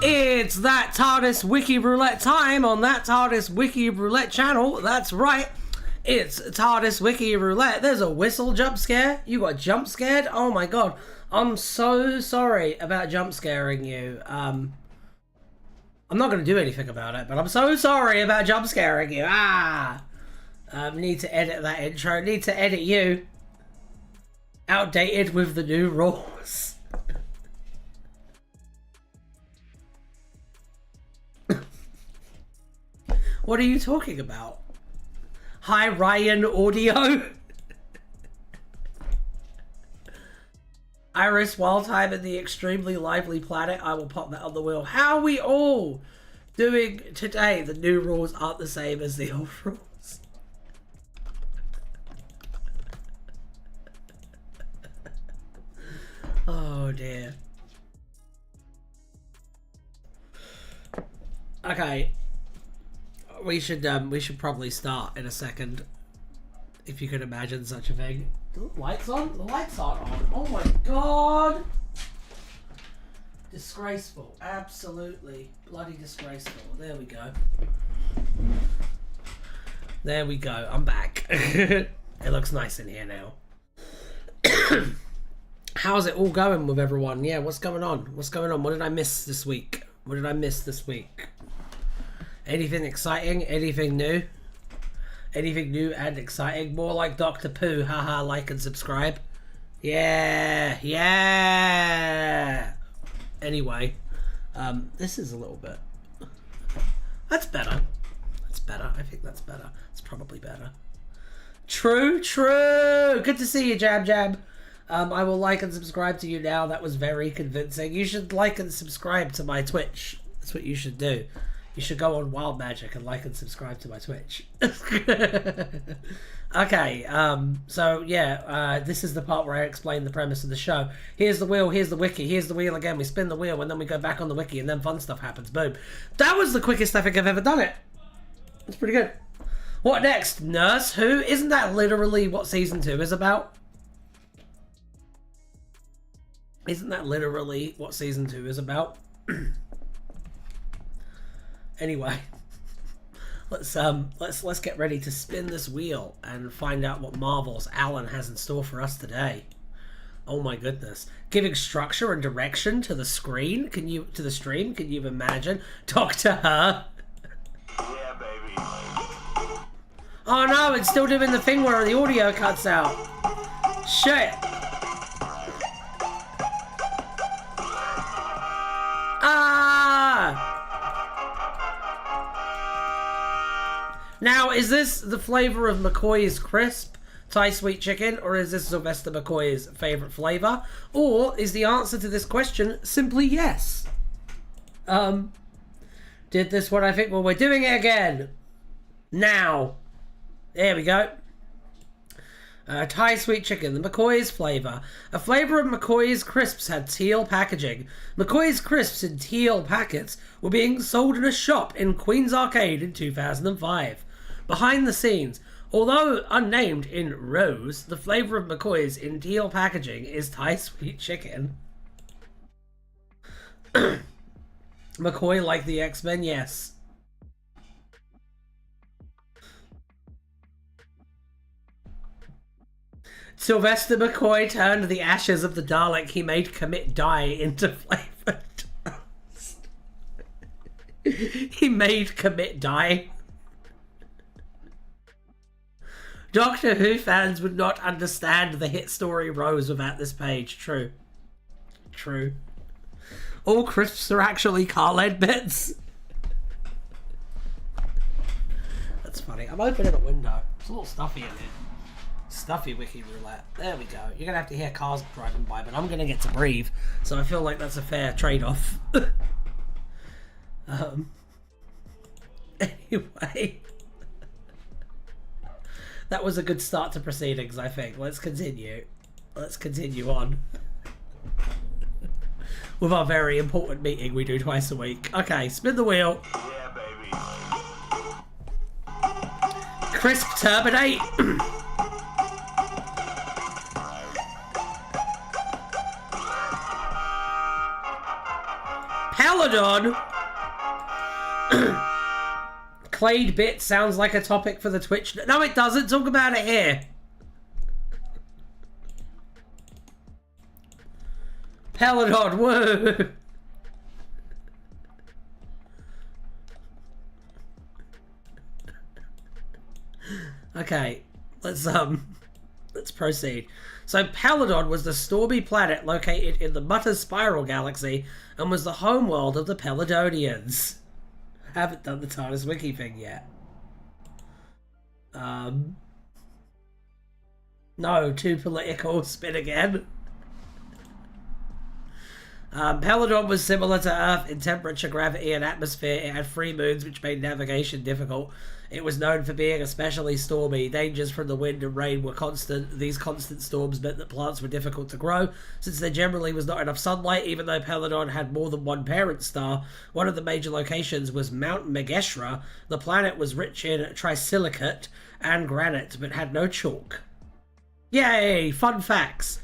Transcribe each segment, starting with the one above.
It's that Tardis Wiki Roulette time on that Tardis Wiki Roulette channel. That's right. It's Tardis Wiki Roulette. There's a whistle jump scare. You got jump scared? Oh my god. I'm so sorry about jump scaring you. I'm not going to do anything about it, but I'm so sorry about jump scaring you. Need to edit that intro. Need to edit you. Outdated with the new rules. What are you talking about? Hi, Ryan Audio. Iris, while time in the extremely lively planet, I will pop that on the wheel. How are we all doing today? The new rules aren't the same as the old rules. Oh dear. Okay. We should probably start in a second. If you could imagine such a thing. The lights on? The lights aren't on. Oh my god! Disgraceful. Absolutely. Bloody disgraceful. There we go. There we go. I'm back. It looks nice in here now. How's it all going with everyone? Yeah, what's going on? What's going on? What did I miss this week? What did I miss this week? Anything exciting? Anything new? Anything new and exciting? More like Dr. Pooh. Haha, like and subscribe. Yeah, yeah. Anyway, this is a little bit. That's better. That's better. I think that's better. It's probably better. True, true. Good to see you, Jab Jab. I will like and subscribe to you now. That was very convincing. You should like and subscribe to my Twitch. That's what you should do. You should go on Wild Magic and like and subscribe to my Twitch. Okay, so yeah, this is the part where I explain the premise of the show. Here's the wheel, here's the wiki, here's the wheel again. We spin the wheel and then we go back on the wiki and then fun stuff happens. Boom. That was the quickest I think I've ever done it. That's pretty good. What next? Nurse Who? Isn't that literally what season 2 is about? Isn't that literally what season 2 is about? Anyway, let's get ready to spin this wheel and find out what marvels Alan has in store for us today. Oh my goodness. Giving structure and direction to the screen? To the stream? Can you imagine? Talk to her. Yeah, baby. Oh no, it's still doing the thing where the audio cuts out. Shit. Ah! Now, is this the flavor of McCoy's crisp Thai sweet chicken, or is this Sylvester McCoy's favorite flavor? Or is the answer to this question simply yes? Did this what I think? Well, we're doing it again. Now. There we go. Thai sweet chicken, the McCoy's flavor. A flavor of McCoy's crisps had teal packaging. McCoy's crisps in teal packets were being sold in a shop in Queen's Arcade in 2005. Behind the scenes, although unnamed in rose, the flavor of McCoy's in teal packaging is Thai sweet chicken. McCoy like the X-Men? Yes. Sylvester McCoy turned the ashes of the Dalek he made commit dye into flavored toast. He made commit dye. Doctor Who fans would not understand the hit story Rose without this page. True. True. All crisps are actually car-led bits. That's funny. I'm opening a window. It's a little stuffy in here. Stuffy Wiki Roulette. There we go. You're going to have to hear cars driving by, but I'm going to get to breathe. So I feel like that's a fair trade-off. Anyway. That was a good start to proceedings, I think. Let's continue. Let's continue on. With our very important meeting we do twice a week. Okay, spin the wheel. Yeah, baby. Crisp Turbinate. Peladon! Clade bit sounds like a topic for the Twitch. No, it doesn't. Talk about it here. Peladon, woo! Okay, let's proceed. So Peladon was the stormy planet located in the Mutter Spiral Galaxy and was the homeworld of the Peladonians. I haven't done the Tardis Wiki thing yet. No, too political. Spin again. Peladon was similar to Earth in temperature, gravity, and atmosphere. It had 3 moons, which made navigation difficult. It was known for being especially stormy. Dangers from the wind and rain were constant. These constant storms meant that plants were difficult to grow, since there generally was not enough sunlight. Even though Peladon had more than one parent star, one of the major locations was Mount Megeshra. The planet was rich in trisilicate and granite, but had no chalk. Yay! Fun facts!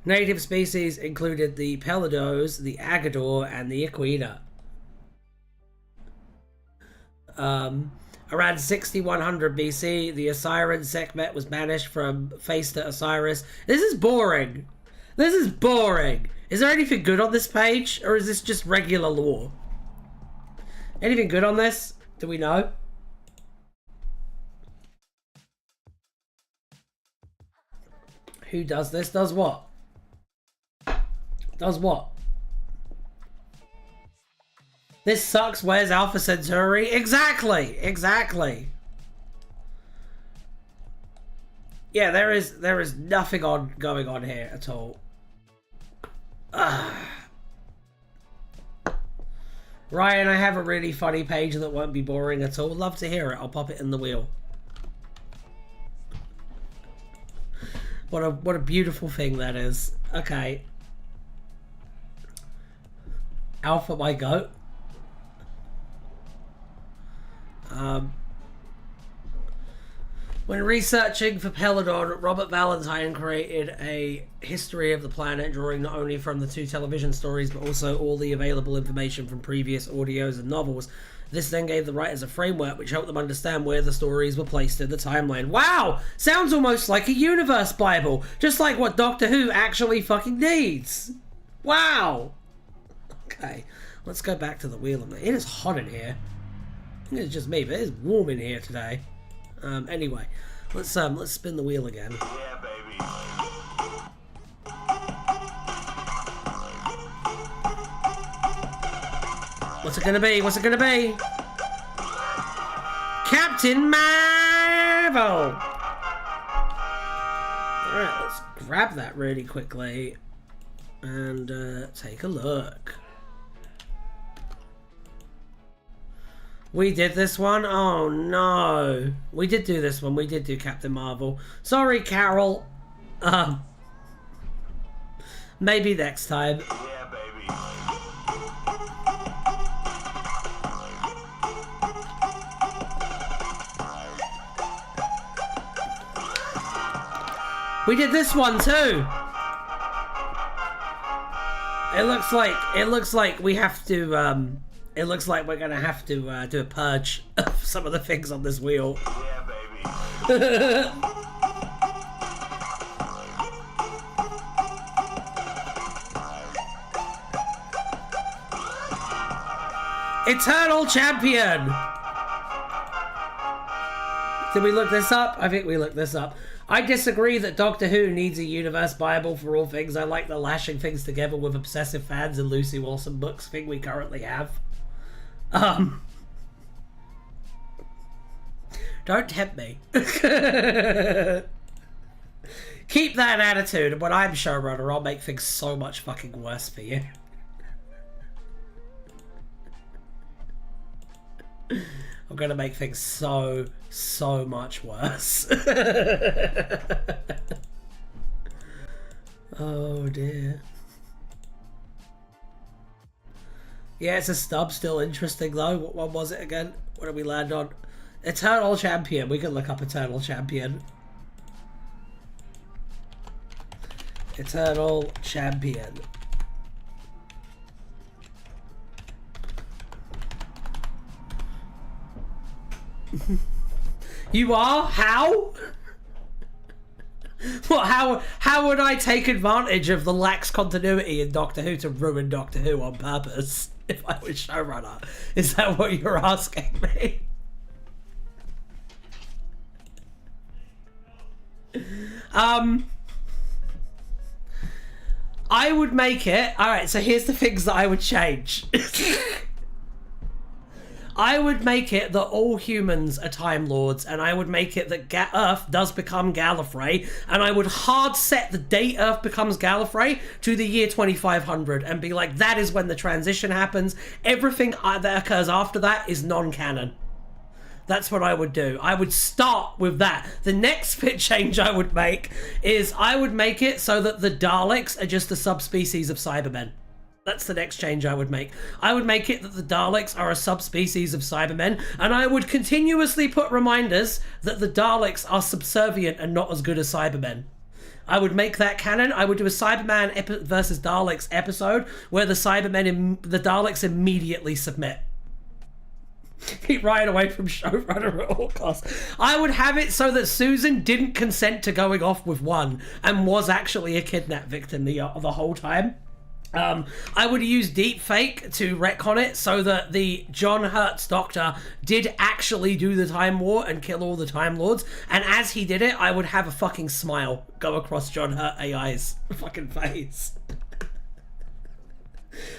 Native species included the Pelados, the Agador, and the Equina. Around 6100 BC, the Osiran Sekhmet was banished from Face to Osiris. This is boring. This is boring. Is there anything good on this page, or is this just regular lore? Anything good on this? Do we know? Who does this? Does what? Does what? This sucks. Where's Alpha Centauri? Exactly. Exactly. Yeah, there is nothing going on here at all. Ryan, I have a really funny page that won't be boring at all. Love to hear it. I'll pop it in the wheel. What a beautiful thing that is. Okay. Alpha, my goat. When researching for Peladon, Robert Valentine created a history of the planet, drawing not only from the 2 television stories, but also all the available information from previous audios and novels. This then gave the writers a framework which helped them understand where the stories were placed in the timeline. Wow! Sounds almost like a universe Bible, just like what Doctor Who actually fucking needs. Wow! Okay, let's go back to the wheel. It is hot in here. It's just me, but it's warm in here today. Anyway, let's spin the wheel again. Yeah, baby. What's it gonna be? What's it gonna be? Captain Marvel! Alright, let's grab that really quickly and take a look. We did this one? Oh no. We did do this one. We did do Captain Marvel. Sorry, Carol. Maybe next time. Yeah, baby. We did this one too. It looks like we have to it looks like we're gonna have to do a purge of some of the things on this wheel. Yeah, baby. Eternal Champion! Did we look this up? I think we looked this up. I disagree that Doctor Who needs a universe Bible for all things. I like the lashing things together with obsessive fans and Lucy Wilson books thing we currently have. Don't tempt me. Keep that attitude, and when I'm showrunner, I'll make things so much fucking worse for you. I'm gonna make things so much worse. Oh dear. Yeah, it's a stub, still interesting though. What one was it again? What did we land on? Eternal Champion. We can look up Eternal Champion. Eternal Champion. You are? How? What? How would I take advantage of the lax continuity in Doctor Who to ruin Doctor Who on purpose if I was showrunner? Is that what you're asking me? I would make it... Alright, so here's the things that I would change. I would make it that all humans are Time Lords, and I would make it that Earth does become Gallifrey, and I would hard set the date Earth becomes Gallifrey to the year 2500, and be like, that is when the transition happens. Everything that occurs after that is non-canon. That's what I would do. I would start with that. The next bit change I would make is I would make it so that the Daleks are just a subspecies of Cybermen. That's the next change I would make. I would make it that the Daleks are a subspecies of Cybermen, and I would continuously put reminders that the Daleks are subservient and not as good as Cybermen. I would make that canon. I would do a Cyberman versus Daleks episode where the Daleks immediately submit. Keep Ryan away from showrunner at all costs. I would have it so that Susan didn't consent to going off with one and was actually a kidnap victim the whole time. I would use deepfake to retcon it so that the John Hurt's Doctor did actually do the Time War and kill all the Time Lords, and as he did it, I would have a fucking smile go across John Hurt AI's fucking face.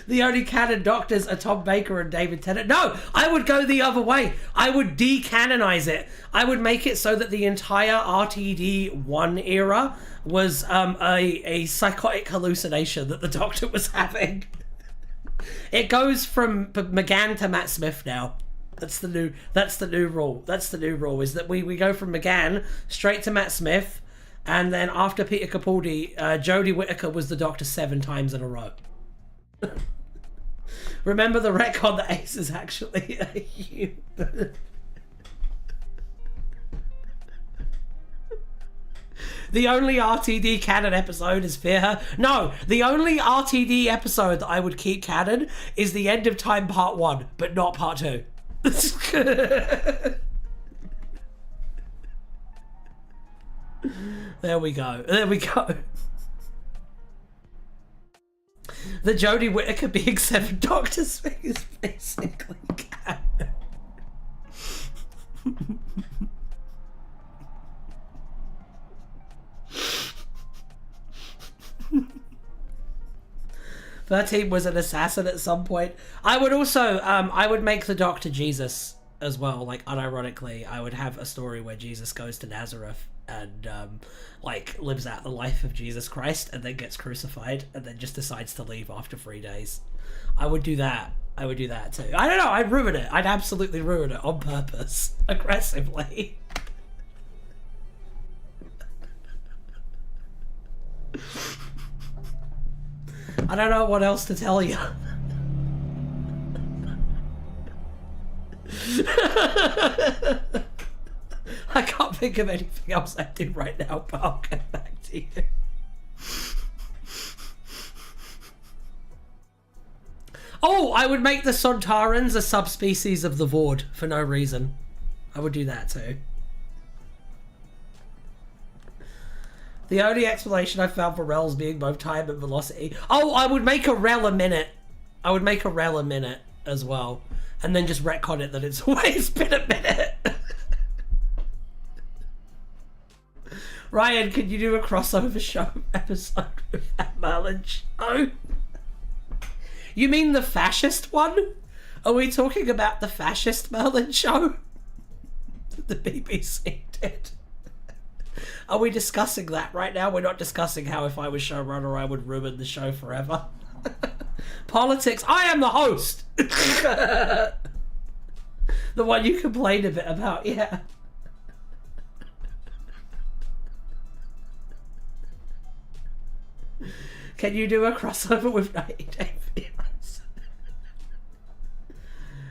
The only canon Doctors are Tom Baker and David Tennant. No, I would go the other way. I would decanonize it. I would make it so that the entire RTD1 era was a psychotic hallucination that the Doctor was having. It goes from McGann to Matt Smith now. That's the new rule. That's the new rule, is that we go from McGann straight to Matt Smith, and then after Peter Capaldi, Jodie Whittaker was the Doctor 7 times in a row. Remember the retcon that Ace is actually a human. The only RTD canon episode is Fear Her. No, the only RTD episode that I would keep canon is the End of Time Part 1, but not Part 2. There we go. There we go. The Jodie Whittaker being 7 Doctors thing is basically canon. 13 was an assassin at some point. I would also, I would make the Doctor Jesus as well, like, unironically. I would have a story where Jesus goes to Nazareth and, like, lives out the life of Jesus Christ and then gets crucified and then just decides to leave after 3 days. I would do that. I would do that too. I don't know, I'd ruin it. I'd absolutely ruin it on purpose. Aggressively. I don't know what else to tell you. I can't think of anything else I do right now, but I'll get back to you. Oh, I would make the Sontarans a subspecies of the Vord for no reason. I would do that too. The only explanation I found for Rels being both time and velocity. Oh, I would make a Rel a minute. I would make a Rel a minute as well. And then just retcon it that it's always been a minute. Ryan, could you do a crossover show episode with that Merlin show? You mean the fascist one? Are we talking about the fascist Merlin show? That the BBC did? Are we discussing that right now? We're not discussing how if I was showrunner I would ruin the show forever. Politics. I am the host! The one you complained a bit about, yeah. Can you do a crossover with 90 Day Fiancé?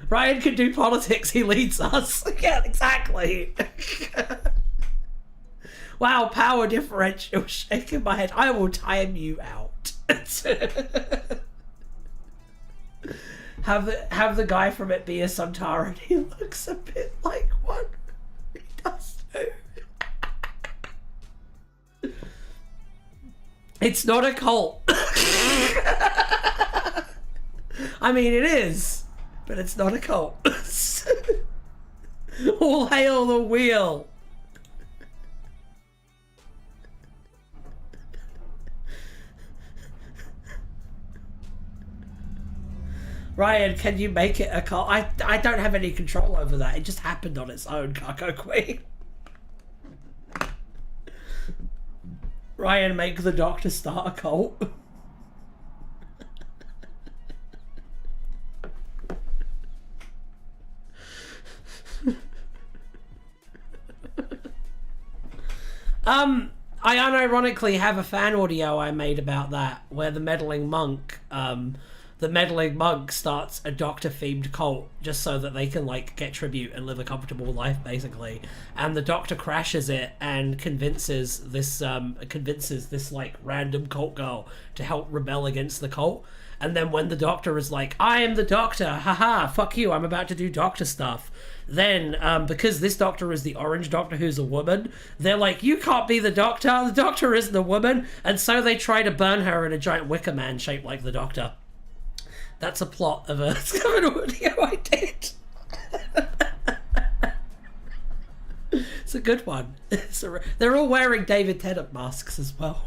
Ryan can do politics, he leads us. Yeah, exactly. Wow, power differential, shaking my head. I will time you out. Have the guy from it be a Suntara. He looks a bit like one. He does too. It's not a cult. I mean, it is, but it's not a cult. All hail the wheel. Ryan, can you make it a cult? I don't have any control over that. It just happened on its own, Cargo Queen. Ryan, make the Doctor start a cult. I unironically have a fan audio I made about that, where the meddling monk starts a Doctor-themed cult just so that they can, like, get tribute and live a comfortable life, basically. And the Doctor crashes it and convinces this, like, random cult girl to help rebel against the cult. And then when the Doctor is like, I am the Doctor, haha, fuck you, I'm about to do Doctor stuff. Then, because this Doctor is the Orange Doctor who's a woman, they're like, you can't be the Doctor isn't a woman. And so they try to burn her in a giant wicker man shaped like the Doctor. That's a plot of an audio I did. It's a good one. They're all wearing David Tennant masks as well.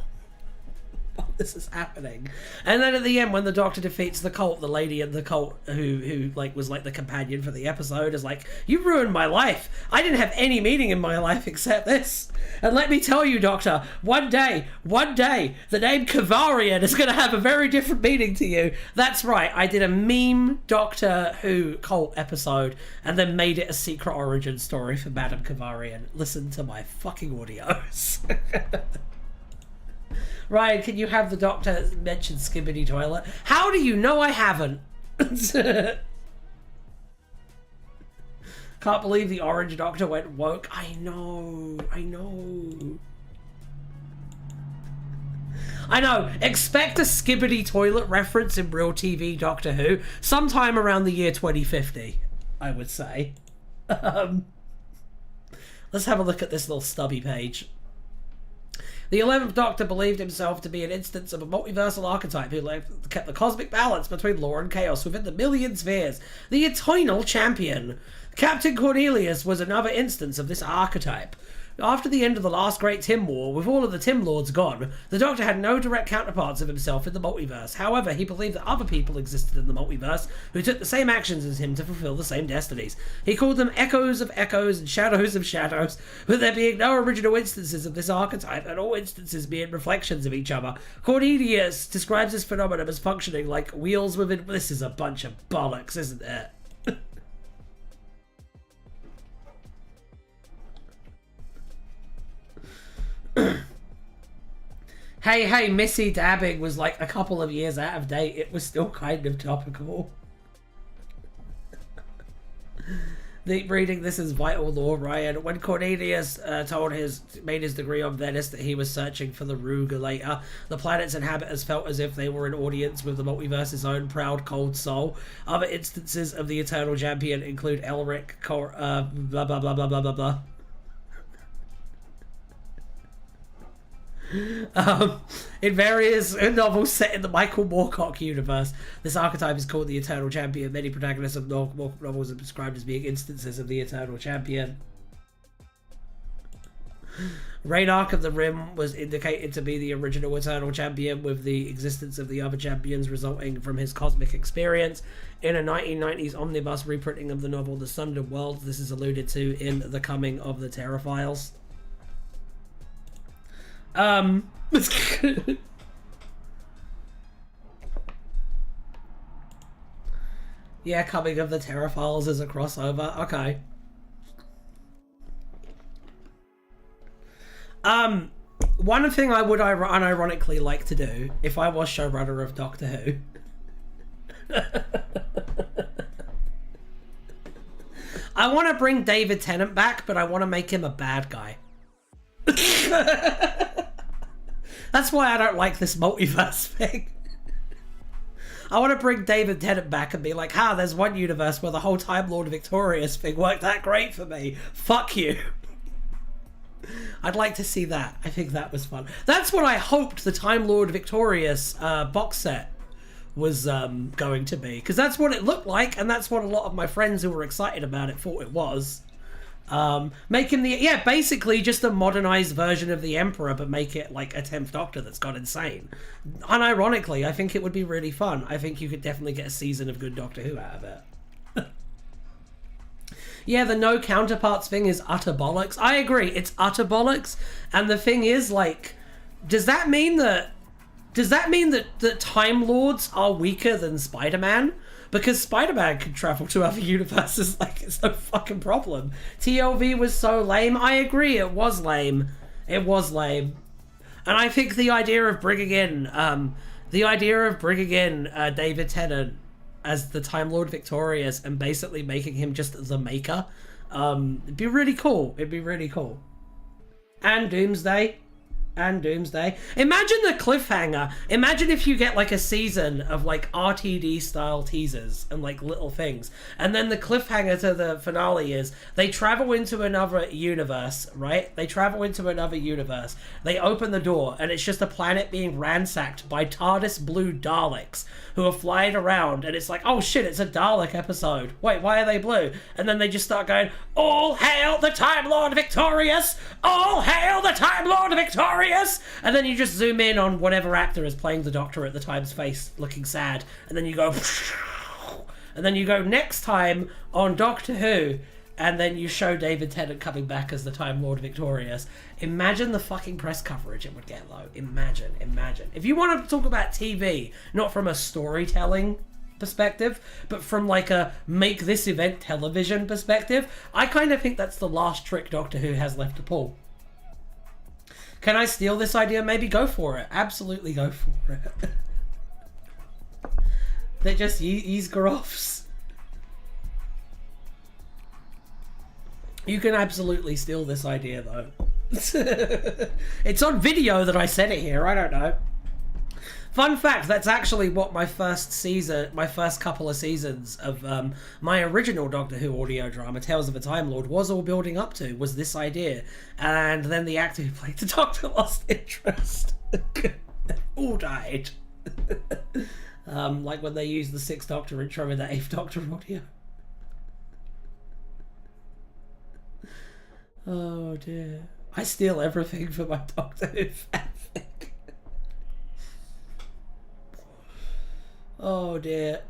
While this is happening. And then at the end, when the Doctor defeats the cult, the lady in the cult who like was like the companion for the episode is like, you ruined my life. I didn't have any meaning in my life except this. And let me tell you, Doctor, one day, the name Kavarian is going to have a very different meaning to you. That's right, I did a meme Doctor Who cult episode and then made it a secret origin story for Madame Kavarian. Listen to my fucking audios. Ryan, can you have the Doctor mention Skibbity Toilet? How do you know I haven't? Can't believe the Orange Doctor went woke. I know. Expect a Skibbity Toilet reference in real TV Doctor Who sometime around the year 2050, I would say. Let's have a look at this little stubby page. The 11th Doctor believed himself to be an instance of a multiversal archetype who kept the cosmic balance between law and chaos within the million spheres. The eternal champion. Captain Cornelius was another instance of this archetype. After the end of the last Great Tim War, with all of the Tim Lords gone, the Doctor had no direct counterparts of himself in the multiverse. However, he believed that other people existed in the multiverse who took the same actions as him to fulfill the same destinies. He called them echoes of echoes and shadows of shadows, with there being no original instances of this archetype, and all instances being reflections of each other. Cornelius describes this phenomenon as functioning like wheels within... This is a bunch of bollocks, isn't it? Hey, Missy dabbing was like a couple of years out of date. It was still kind of topical. Reading this is vital lore, Ryan. When Cornelius made his degree on Venice that he was searching for the Rugulator, the planet's inhabitants felt as if they were an audience with the multiverse's own proud cold soul. Other instances of the Eternal Champion include Elric, blah blah blah blah blah blah blah. In various novels set in the Michael Moorcock universe, this archetype is called the Eternal Champion. Many protagonists of Moorcock novels are described as being instances of the Eternal Champion. Raynark of the Rim was indicated to be the original Eternal Champion, with the existence of the other champions resulting from his cosmic experience. In a 1990s omnibus reprinting of the novel The Sundered Worlds, this is alluded to in The Coming of the Terror Files. Yeah, Coming of the Terror Files is a crossover. Okay. One thing I would unironically like to do if I was showrunner of Doctor Who I want to bring David Tennant back, but I want to make him a bad guy. That's why I don't like this multiverse thing. I want to bring David Tennant back and be like, there's one universe where the whole Time Lord Victorious thing worked that great for me. Fuck you. I'd like to see that. I think that was fun. That's what I hoped the Time Lord Victorious box set was going to be, because that's what it looked like, and that's what a lot of my friends who were excited about it thought it was. Make him basically just a modernized version of the Emperor, but make it like a 10th Doctor that's gone insane. Unironically, I think it would be really fun. I think you could definitely get a season of good Doctor Who out of it. Yeah, the no counterparts thing is utter bollocks. I agree, it's utter bollocks. And the thing is, like, does that mean that Time Lords are weaker than Spider-Man? Because Spider-Man could travel to other universes, like, it's no fucking problem. TLV was so lame. I agree, it was lame. It was lame. And I think the idea of bringing in David Tennant as the Time Lord Victorious and basically making him just the Maker, it'd be really cool. It'd be really cool. And Doomsday. Imagine the cliffhanger. Imagine if you get like a season of like RTD style teasers and like little things, and then the cliffhanger to the finale is they travel into another universe, right? They open the door and it's just a planet being ransacked by Tardis blue Daleks who are flying around, and it's like, oh shit, it's a Dalek episode. Wait, why are they blue? And then they just start going, all hail the Time Lord Victorious! All hail the Time Lord Victorious! And then you just zoom in on whatever actor is playing the Doctor at the time's face, looking sad, and then you go, and then you go next time on Doctor Who, and then you show David Tennant coming back as the Time Lord Victorious. Imagine the fucking press coverage it would get, though. Imagine. If you want to talk about TV, not from a storytelling perspective, but from like a make this event television perspective, I kind of think that's the last trick Doctor Who has left to pull. Can I steal this idea? Maybe go for it. Absolutely go for it. They're just Yzgaroffs. You can absolutely steal this idea, though. It's on video that I said it here. I don't know. Fun fact, that's actually what my first couple of seasons of my original Doctor Who audio drama, Tales of a Time Lord, was all building up to, was this idea. And then the actor who played the Doctor lost interest. All died. Like when they used the 6th Doctor intro in the 8th Doctor audio. Oh dear. I steal everything for my Doctor Who fanfic. Oh dear.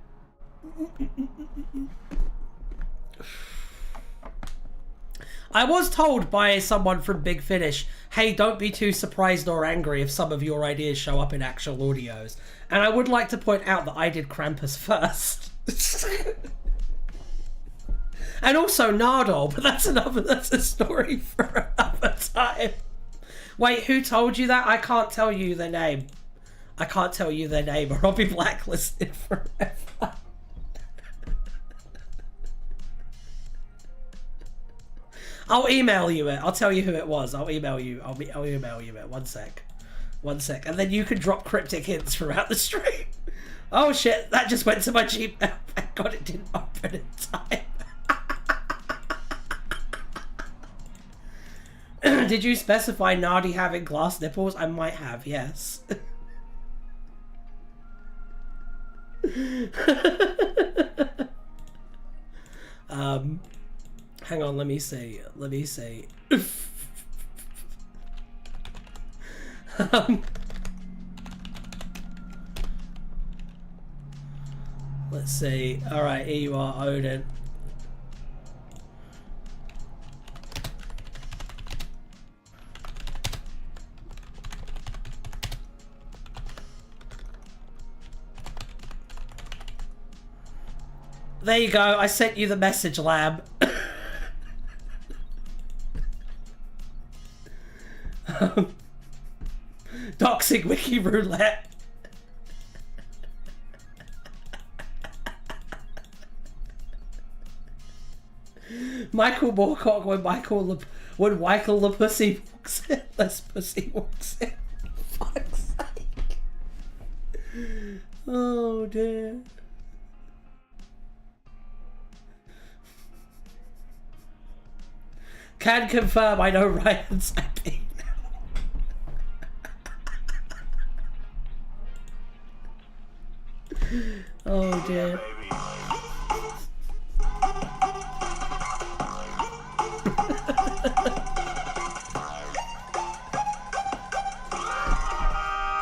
I was told by someone from Big Finish, hey, don't be too surprised or angry if some of your ideas show up in actual audios. And I would like to point out that I did Krampus first. And also Nardole, but that's a story for another time. Wait, who told you that? I can't tell you their name. Or I'll be blacklisted forever. I'll email you it. I'll tell you who it was. I'll email you it. One sec. And then you can drop cryptic hints throughout the stream. Oh shit, that just went to my Gmail. Thank God it didn't open in time. Did you specify Nardi having glass nipples? I might have, yes. Hang on, let me see. Let's see. Alright, here you are, Odin. There you go, I sent you the message, lab. Doxing Wiki Roulette. Michael Moorcock when Michael the pussy walks in. This pussy walks in. Fuck's sake. Oh dear. Can confirm I know Ryan's happy. Oh dear.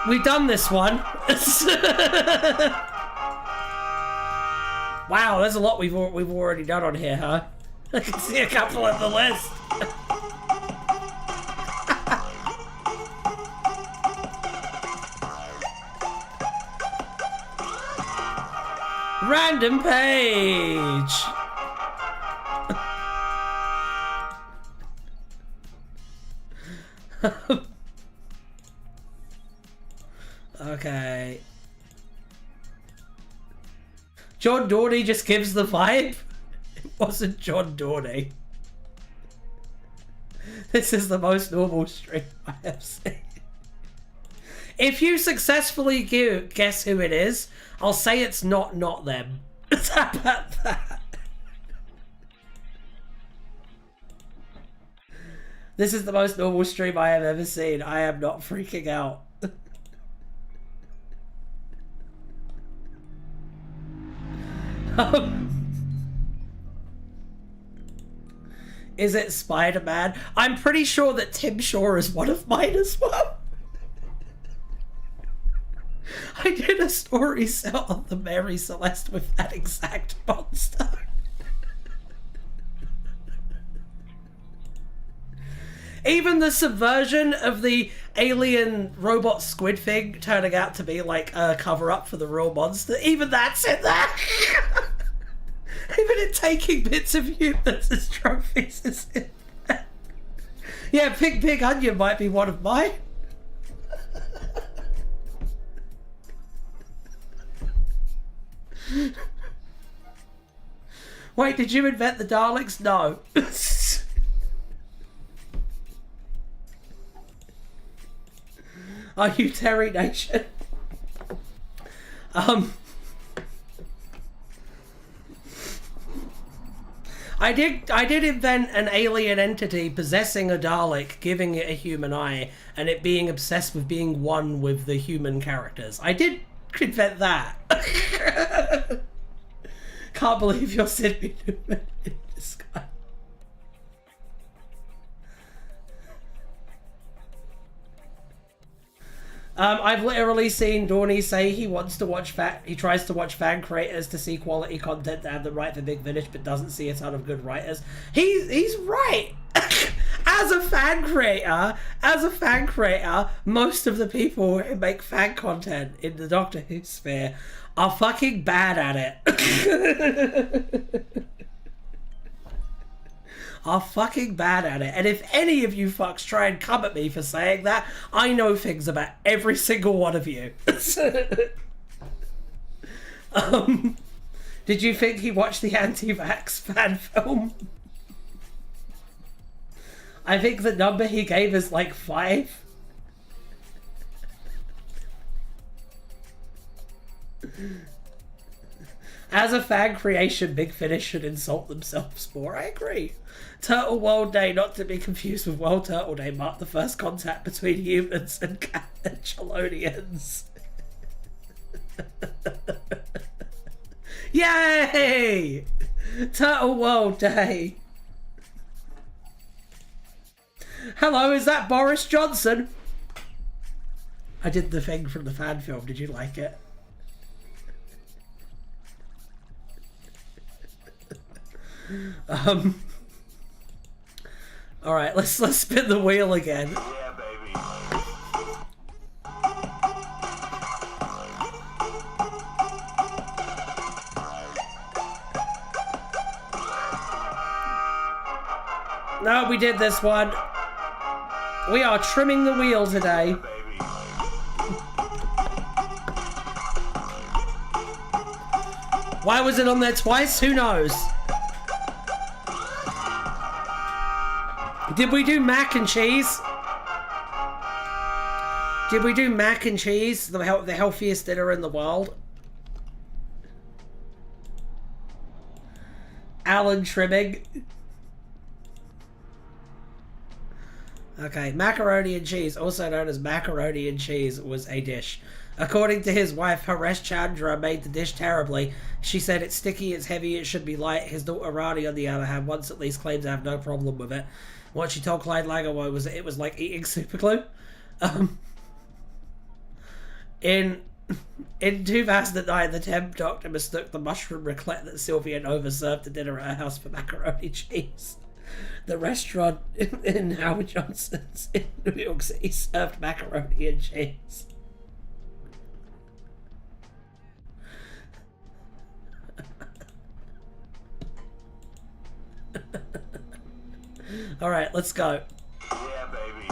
We've done this one. Wow, there's a lot we've already done on here, huh? I can see a couple on the list. Random page. Okay. John Dorney just gives the vibe. It wasn't John Dorney. This is the most normal stream I have seen. If you successfully guess who it is, I'll say it's not them. How about that? This is the most normal stream I have ever seen. I am not freaking out. Is it Spider-Man? I'm pretty sure that Tim Shaw is one of mine as well. I did a story set on the Mary Celeste with that exact monster. Even the subversion of the alien robot squid thing turning out to be like a cover-up for the real monster, even that's in there. Even it taking bits of humans as trophies is in there. Yeah, Pig Onion might be one of mine. Wait, did you invent the Daleks? No. Are you Terry Nation? I did invent an alien entity possessing a Dalek, giving it a human eye, and it being obsessed with being one with the human characters. I did invent that. Can't believe you're Sidney Newman in disguise. I've literally seen Dorney say he tries to watch fan creators to see quality content to have them write for Big Finish, but doesn't see a ton of good writers. He's right. As a fan creator, most of the people who make fan content in the Doctor Who sphere are fucking bad at it. Are fucking bad at it. And if any of you fucks try and come at me for saying that, I know things about every single one of you. Did you think he watched the anti-vax fan film? I think the number he gave is like 5. As a fan creation, Big Finish should insult themselves more. I agree. Turtle World Day, not to be confused with World Turtle Day, marked the first contact between humans and Chelonians. Yay! Turtle World Day. Hello, is that Boris Johnson? I did the thing from the fan film. Did you like it? All right, let's spin the wheel again. Yeah, baby. No, we did this one. We are trimming the wheel today. Baby. Why was it on there twice? Who knows? Did we do mac and cheese? Did we do mac and cheese? The healthiest dinner in the world? Alan trimming. Okay, macaroni and cheese, also known as macaroni and cheese, was a dish. According to his wife, Haresh Chandra made the dish terribly. She said it's sticky, it's heavy, it should be light. His daughter Rani, on the other hand, once at least claimed to have no problem with it. What she told Clyde Lagerwood was that it was like eating superglue. In 2009, the temp doctor mistook the mushroom raclette that Sylvia Nova served to dinner at her house for macaroni cheese. The restaurant in Howard Johnson's in New York City served macaroni and cheese. Alright, let's go. Yeah, baby.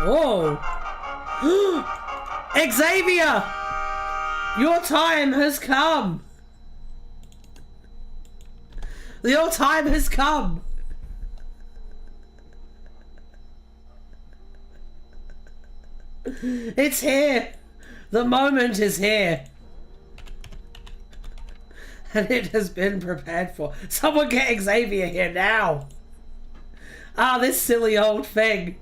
Whoa! Xavier! Your time has come! Your time has come! It's here! The moment is here! And it has been prepared for. Someone get Xavier here now! Ah, this silly old thing!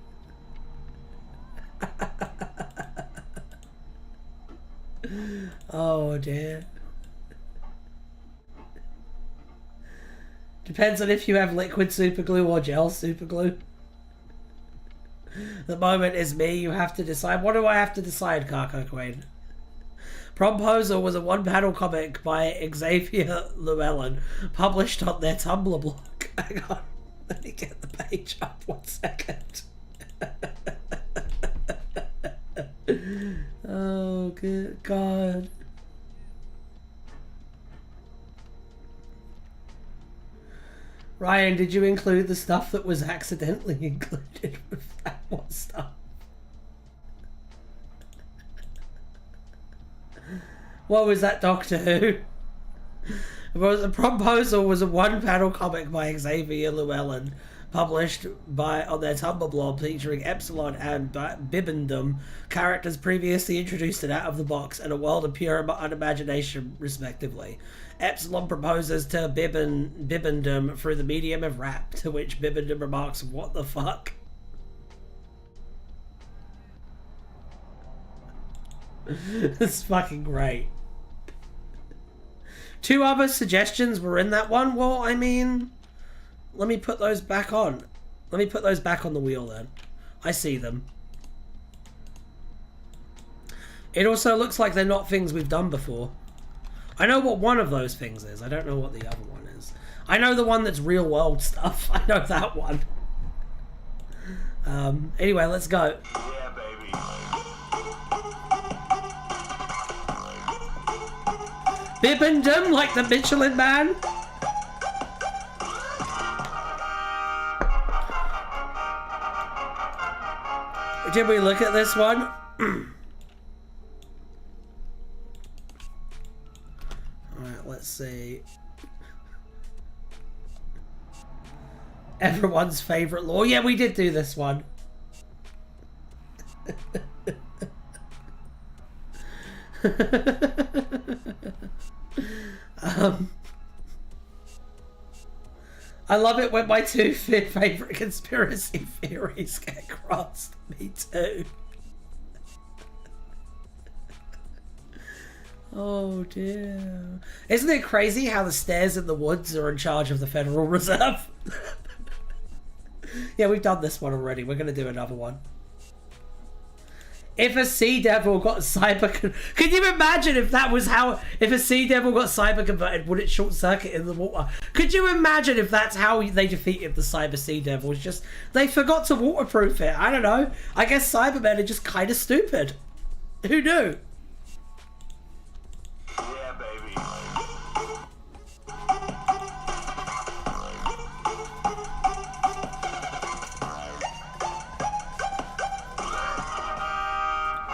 Oh dear. Depends on if you have liquid superglue or gel superglue. The moment is me, you have to decide. What do I have to decide, Carco Queen? Promposal was a one-panel comic by Xavier Llewellyn, published on their Tumblr blog. Hang on, let me get the page up 1 second. Oh, good God. Ryan, did you include the stuff that was accidentally included with that one stuff? What was that, Doctor Who? The Promposal was a one-panel comic by Xavier Llewellyn, published on their Tumblr blog, featuring Epsilon and Bibendum, characters previously introduced in Out of the Box and A World of Pure Unimagination, respectively. Epsilon proposes to Bibendum through the medium of rap, to which Bibendum remarks, "What the fuck?" That's fucking great. 2 other suggestions were in that one. Well, I mean, let me put those back on. Let me put those back on the wheel then. I see them. It also looks like they're not things we've done before. I know what one of those things is. I don't know what the other one is. I know the one that's real world stuff. I know that one. Anyway, let's go. Yeah, baby. Bibendum, like the Michelin Man. Did we look at this one? Alright, let's see. Everyone's favourite law. Yeah, we did do this one. I love it when my 2 favourite conspiracy theories get crossed. Me too. Oh dear. Isn't it crazy how the stairs in the woods are in charge of the Federal Reserve? Yeah, we've done this one already. We're going to do another one. If a sea devil got cyber... Can you imagine if that was how... If a sea devil got cyber converted, would it short circuit in the water? Could you imagine if that's how they defeated the cyber sea devils? Just... They forgot to waterproof it. I don't know. I guess Cybermen are just kind of stupid. Who knew? Yeah, baby.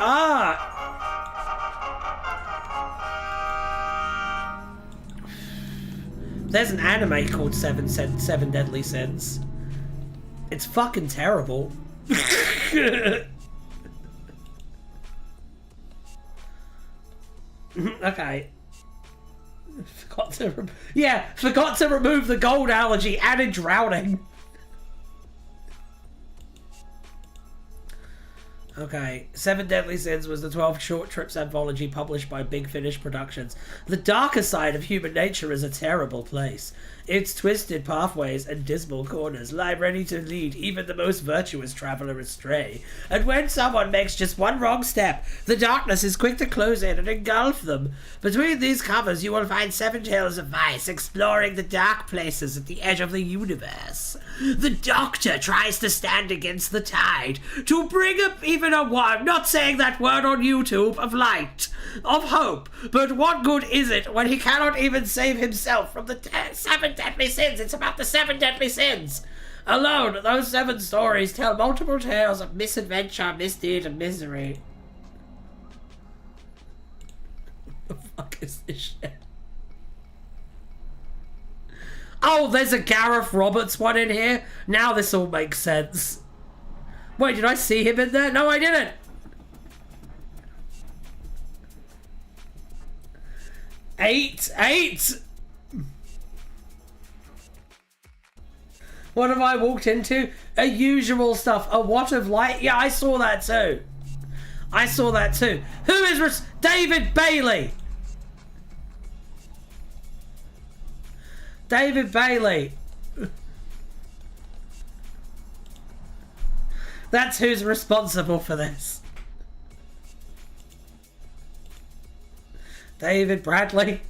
Ah! There's an anime called Seven Deadly Sins. It's fucking terrible. Okay. Forgot to remove the gold allergy, added drowning. Okay, Seven Deadly Sins was the 12 short trips anthology published by Big Finish Productions. The darker side of human nature is a terrible place. Its twisted pathways and dismal corners lie ready to lead even the most virtuous traveller astray. And when someone makes just one wrong step, the darkness is quick to close in and engulf them. Between these covers you will find 7 tales of vice exploring the dark places at the edge of the universe. The Doctor tries to stand against the tide, to bring up even a one, not saying that word on YouTube, of light, of hope. But what good is it when he cannot even save himself from the 7 deadly sins? It's about the 7 deadly sins. Alone, those 7 stories tell multiple tales of misadventure, misdeed, and misery. What the fuck is this shit? Oh, there's a Gareth Roberts one in here. Now this all makes sense. Wait, did I see him in there? No, I didn't. Eight. What have I walked into? A usual stuff. A what of light? Yeah, I saw that too. Who is David Bailey? David Bailey. That's who's responsible for this. David Bradley.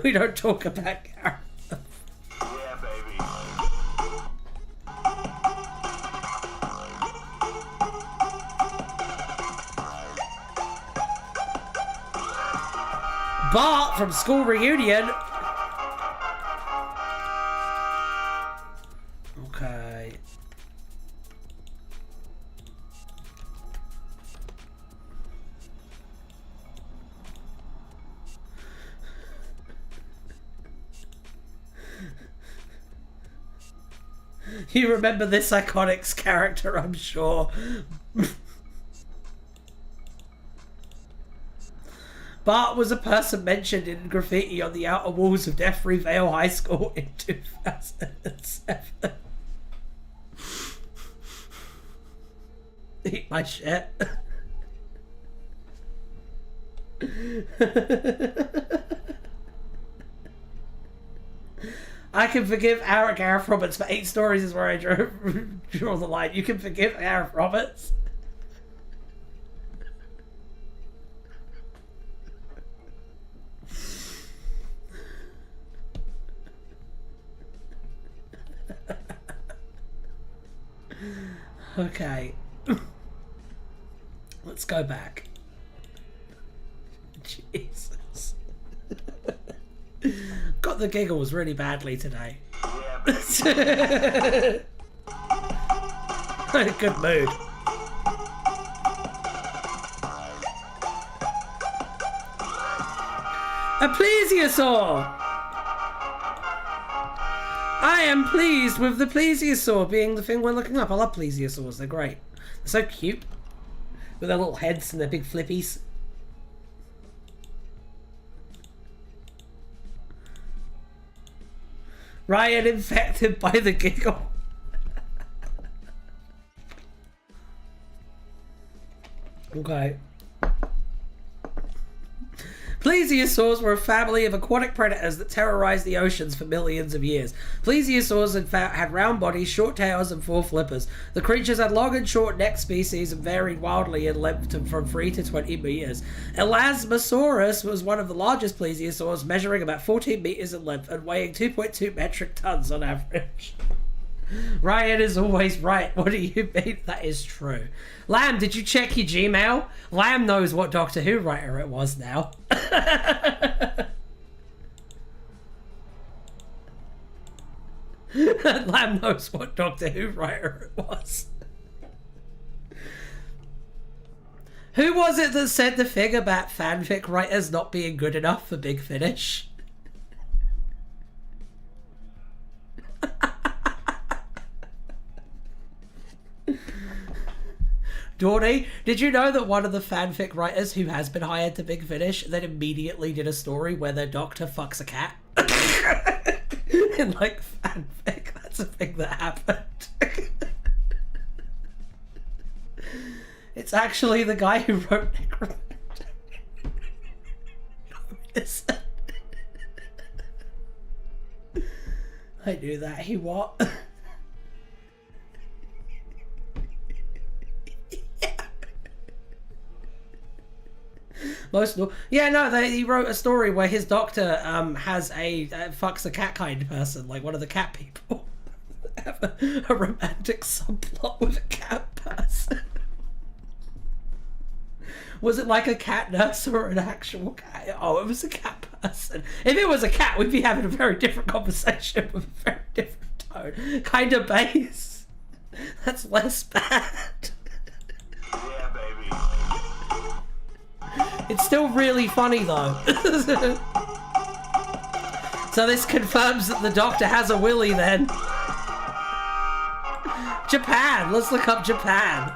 We don't talk about Gareth. Yeah, baby. Bart from School Reunion. Okay. You remember this iconic character, I'm sure. Bart was a person mentioned in graffiti on the outer walls of Deathry Vale High School in 2007. Eat my shit. I can forgive Gareth Roberts, but 8 stories is where I draw the line. You can forgive Gareth Roberts. Okay. Let's go back. Jesus. Got the giggles really badly today. Yeah, Good mood. A plesiosaur! I am pleased with the plesiosaur being the thing we're looking up. I love plesiosaurs, they're great. They're so cute. With their little heads and their big flippies. Ryan infected by the giggle. Okay. Plesiosaurs were a family of aquatic predators that terrorized the oceans for millions of years. Plesiosaurs had round bodies, short tails, and 4 flippers. The creatures had long and short neck species and varied wildly in length from 3 to 20 meters. Elasmosaurus was one of the largest plesiosaurs, measuring about 14 meters in length and weighing 2.2 metric tons on average. Ryan is always right. What do you mean? That is true. Lamb, did you check your Gmail? Lamb knows what Doctor Who writer it was now. Lamb knows what Doctor Who writer it was. Who was it that said the thing about fanfic writers not being good enough for Big Finish? Dorney, did you know that one of the fanfic writers who has been hired to Big Finish then immediately did a story where their doctor fucks a cat? In like fanfic, that's a thing that happened. It's actually the guy who wrote Necromancer. I knew that. He what? He wrote a story where his doctor has fucks a cat kind person, like one of the cat people. Have a romantic subplot with a cat person. Was it like a cat nurse or an actual cat? Oh, it was a cat person. If it was a cat, we'd be having a very different conversation with a very different tone. Kind of bass. That's less bad. Yeah, baby. It's still really funny though. So this confirms that the doctor has a willy then. Japan! Let's look up Japan.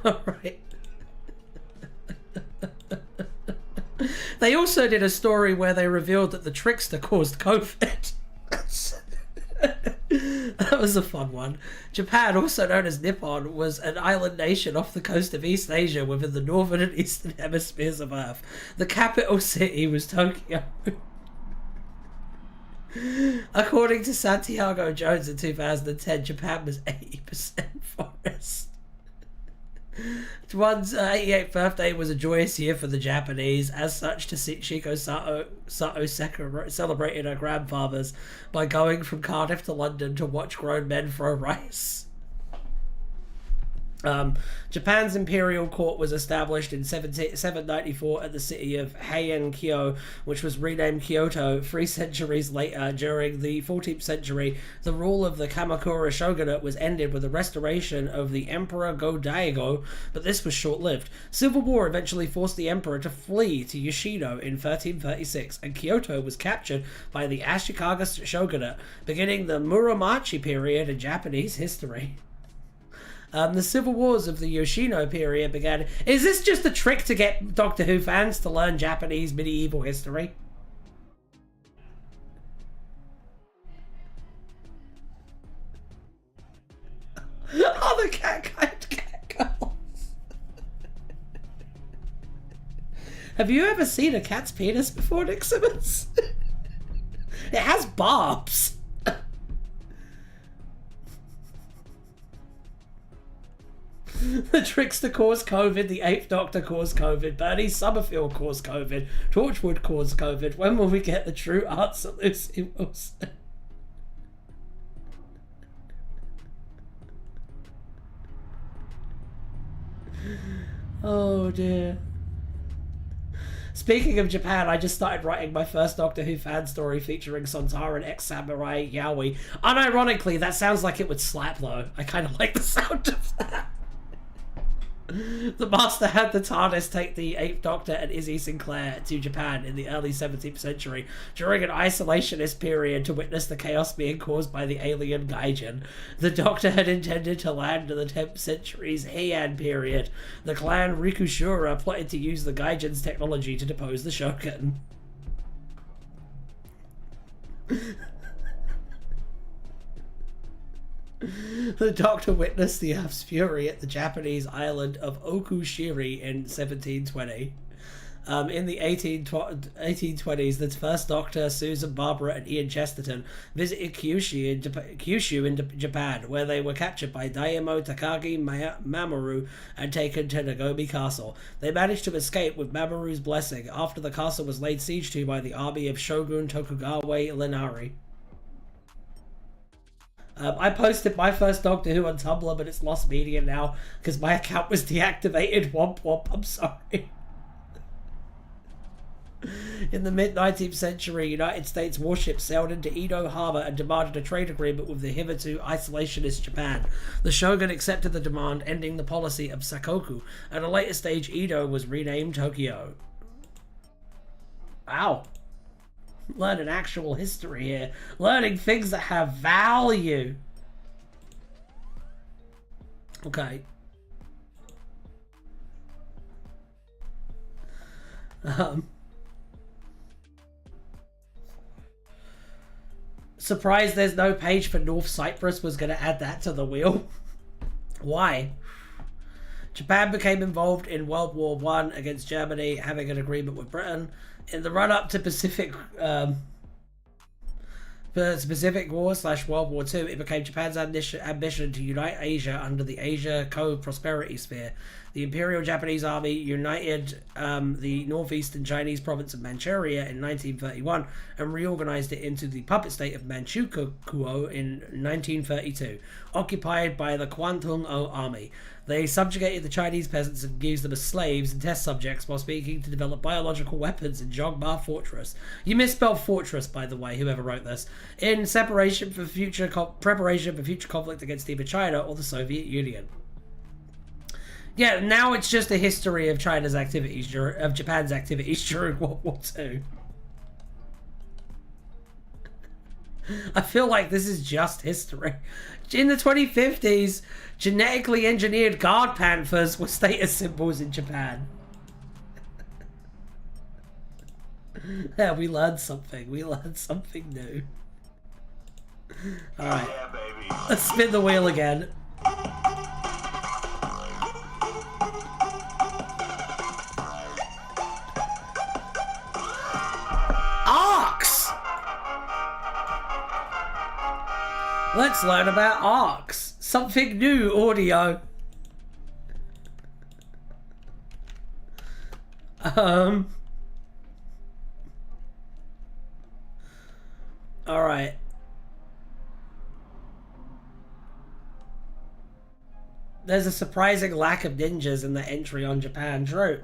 Alright. They also did a story where they revealed that the trickster caused COVID. That was a fun one. Japan, also known as Nippon, was an island nation off the coast of East Asia within the northern and eastern hemispheres of Earth. The capital city was Tokyo. According to Santiago Jones in 2010, Japan was 80% forest. One's 88th birthday was a joyous year for the Japanese. As such, Shiko Sato celebrated her grandfathers by going from Cardiff to London to watch grown men throw rice. Japan's imperial court was established in 794 at the city of Heian-kyo, which was renamed Kyoto 3 centuries later. During the 14th century, the rule of the Kamakura shogunate was ended with the restoration of the Emperor Go-Daigo, but this was short-lived. Civil war eventually forced the emperor to flee to Yoshino in 1336, and Kyoto was captured by the Ashikaga shogunate, beginning the Muromachi period in Japanese history. The civil wars of the Yoshino period began... Is this just a trick to get Doctor Who fans to learn Japanese medieval history? Oh, the cat girls. Have you ever seen a cat's penis before, Nick Simmons? It has barbs. The Trickster caused COVID, the 8th Doctor caused COVID, Bernie Summerfield caused COVID, Torchwood caused COVID. When will we get the true answer, Lucy Wilson? Oh dear. Speaking of Japan, I just started writing my first Doctor Who fan story featuring Sontaran ex-samurai Yaoi. Unironically, that sounds like it would slap though. I kind of like the sound of that. The Master had the TARDIS take the 8th Doctor and Izzy Sinclair to Japan in the early 17th century during an isolationist period to witness the chaos being caused by the alien Gaijin. The Doctor had intended to land in the 10th century's Heian period. The clan Rikushura plotted to use the Gaijin's technology to depose the Shogun. The Doctor witnessed the Earth's fury at the Japanese island of Okushiri in 1720. In the 1820s, the first Doctor, Susan Barbara, and Ian Chesterton visited Kyushu in Japan, where they were captured by Daimyo Takagi Mamoru and taken to Nagomi Castle. They managed to escape with Mamoru's blessing after the castle was laid siege to by the army of Shogun Tokugawa Ieyasu. I posted my first Doctor Who on Tumblr, but it's lost media now because my account was deactivated. Womp womp, I'm sorry. In the mid-19th century, United States warships sailed into Edo Harbor and demanded a trade agreement with the hitherto isolationist Japan. The Shogun accepted the demand, ending the policy of Sakoku. At a later stage, Edo was renamed Tokyo. Wow. Learning actual history here. Learning things that have value. Okay. Surprised there's no page for North Cyprus. Was going to add that to the wheel. Why? Japan became involved in World War One against Germany, having an agreement with Britain. In the run-up to Pacific War/World War II, it became Japan's ambition to unite Asia under the Asia Co-Prosperity Sphere. The Imperial Japanese Army united the northeastern Chinese province of Manchuria in 1931 and reorganized it into the puppet state of Manchukuo in 1932, occupied by the Kwantung Army. They subjugated the Chinese peasants and used them as slaves and test subjects while speaking to develop biological weapons in Zhongma Fortress. You misspelled fortress, by the way, whoever wrote this. In preparation for future conflict against either China or the Soviet Union. Yeah, now it's just a history of Japan's activities during World War II. I feel like this is just history. In the 2050s, genetically engineered guard panthers were status symbols in Japan. Yeah, we learned something. We learned something new. Alright. Yeah, baby. Let's spin the wheel again. Arcs! Let's learn about arcs. Something new, audio. Alright. There's a surprising lack of ninjas in the entry on Japan. True.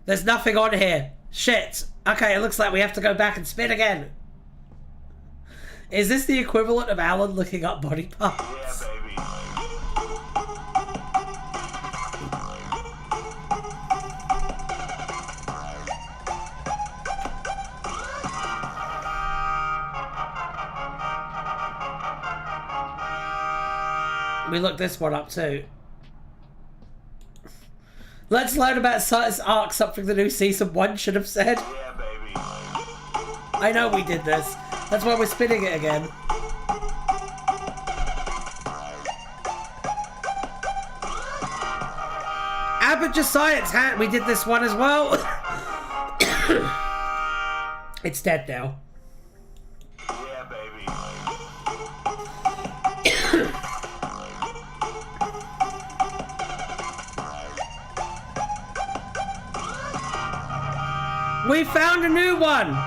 There's nothing on here. Shit. Okay, it looks like we have to go back and spin again. Is this the equivalent of Alan looking up body parts? Yeah, baby. We looked this one up too. Let's learn about Silas Arc, something the new season 1 should have said. Yeah, baby. I know we did this. That's why we're spinning it again. Aperture Science Hat, we did this one as well. It's dead now. Yeah, baby. We found a new one!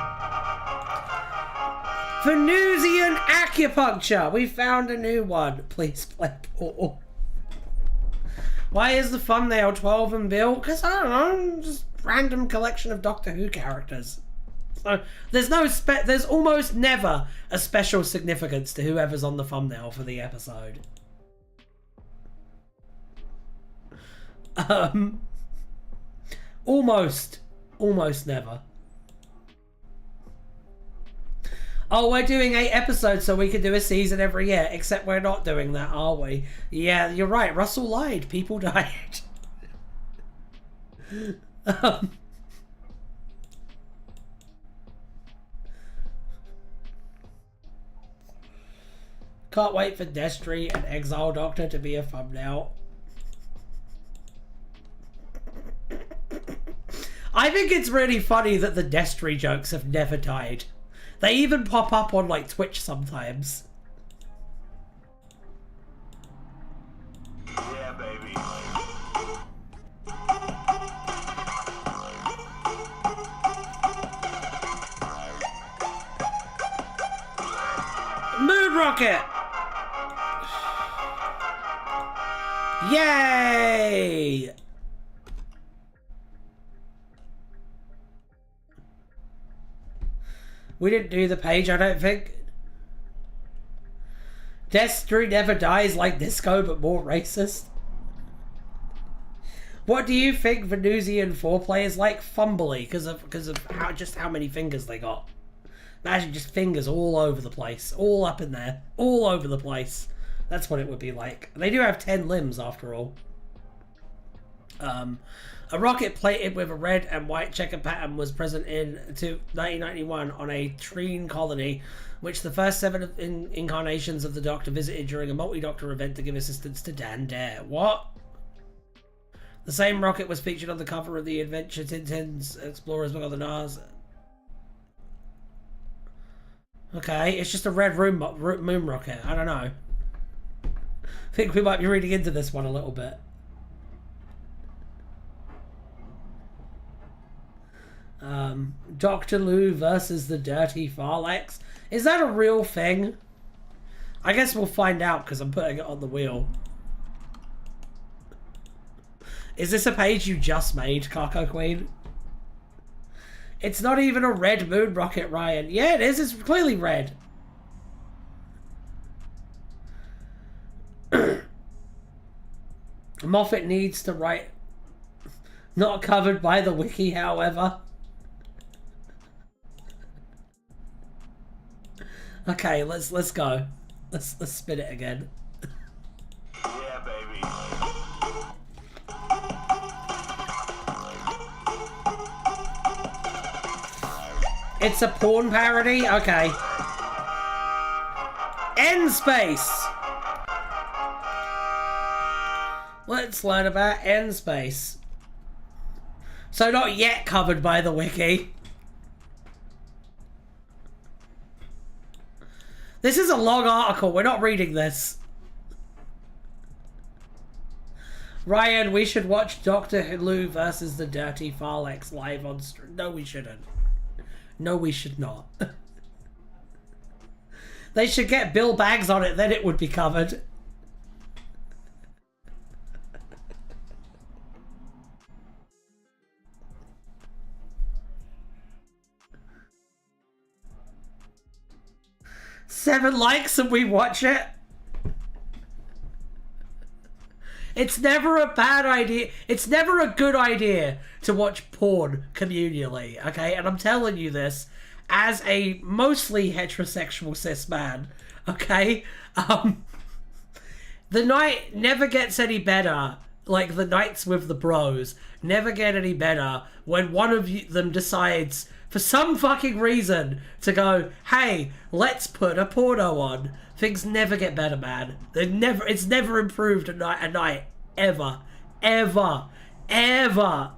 Venusian Acupuncture! We found a new one. Please play Portal. Why is the thumbnail 12 and Bill? Because I don't know, just random collection of Doctor Who characters. So there's almost never a special significance to whoever's on the thumbnail for the episode. Almost never. Oh, we're doing 8 episodes so we can do a season every year, except we're not doing that, are we? Yeah, you're right. Russell lied. People died. Can't wait for Destry and Exile Doctor to be a thumbnail. I think it's really funny that the Destry jokes have never died. They even pop up on like Twitch sometimes. Yeah, baby. Moon Rocket! Yay! We didn't do the page, I don't think. Destry never dies like Disco, but more racist. What do you think Venusian foreplay is like? Fumbly, because of how many fingers they got. Imagine just fingers all over the place, all up in there, all over the place. That's what it would be like. They do have 10 limbs after all. A rocket plated with a red and white checkered pattern was present in 1991 on a Treen colony, which the first 7 incarnations of the Doctor visited during a multi-Doctor event to give assistance to Dan Dare. What? The same rocket was featured on the cover of the Adventure Tintin's Explorers Book of the Nars. Okay, it's just a red moon rocket. I don't know. I think we might be reading into this one a little bit. Dr. Lou versus the Dirty Farlex. Is that a real thing? I guess we'll find out because I'm putting it on the wheel. Is this a page you just made, Carco Queen? It's not even a red moon rocket, Ryan. Yeah, it is. It's clearly red. Moffat needs to write. Not covered by the wiki, however. Okay, let's go. Let's spin it again. Yeah, baby. It's a porn parody? Okay. End space! Let's learn about end space. So not yet covered by the wiki. This is a long article. We're not reading this. Ryan, we should watch Doctor Lou versus the Dirty Farlex live on stream. No, we shouldn't. No, we should not. They should get Bill Baggs on it, then it would be covered. Seven likes and we watch it. It's never a bad idea. It's never a good idea to watch porn communally, okay? And I'm telling you this as a mostly heterosexual cis man, okay? The night never gets any better. Like the nights with the bros never get any better when one of them decides for some fucking reason to go, hey, let's put a porno on. Things never get better, man. It's never improved a night. Ever. Ever. Ever.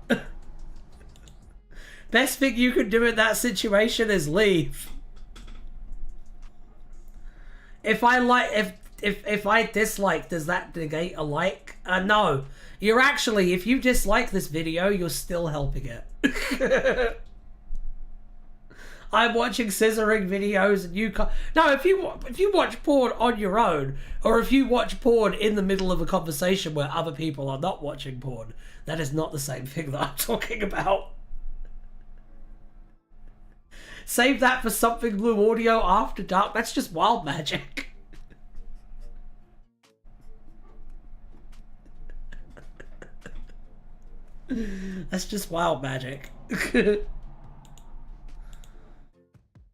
Best thing you can do in that situation is leave. If I dislike, does that negate a like? No. You're actually, if you dislike this video, you're still helping it. I'm watching scissoring videos and you can't... No, if you watch porn on your own, or if you watch porn in the middle of a conversation where other people are not watching porn, that is not the same thing that I'm talking about. Save that for Something Blue Audio After Dark. That's just wild magic. That's just wild magic.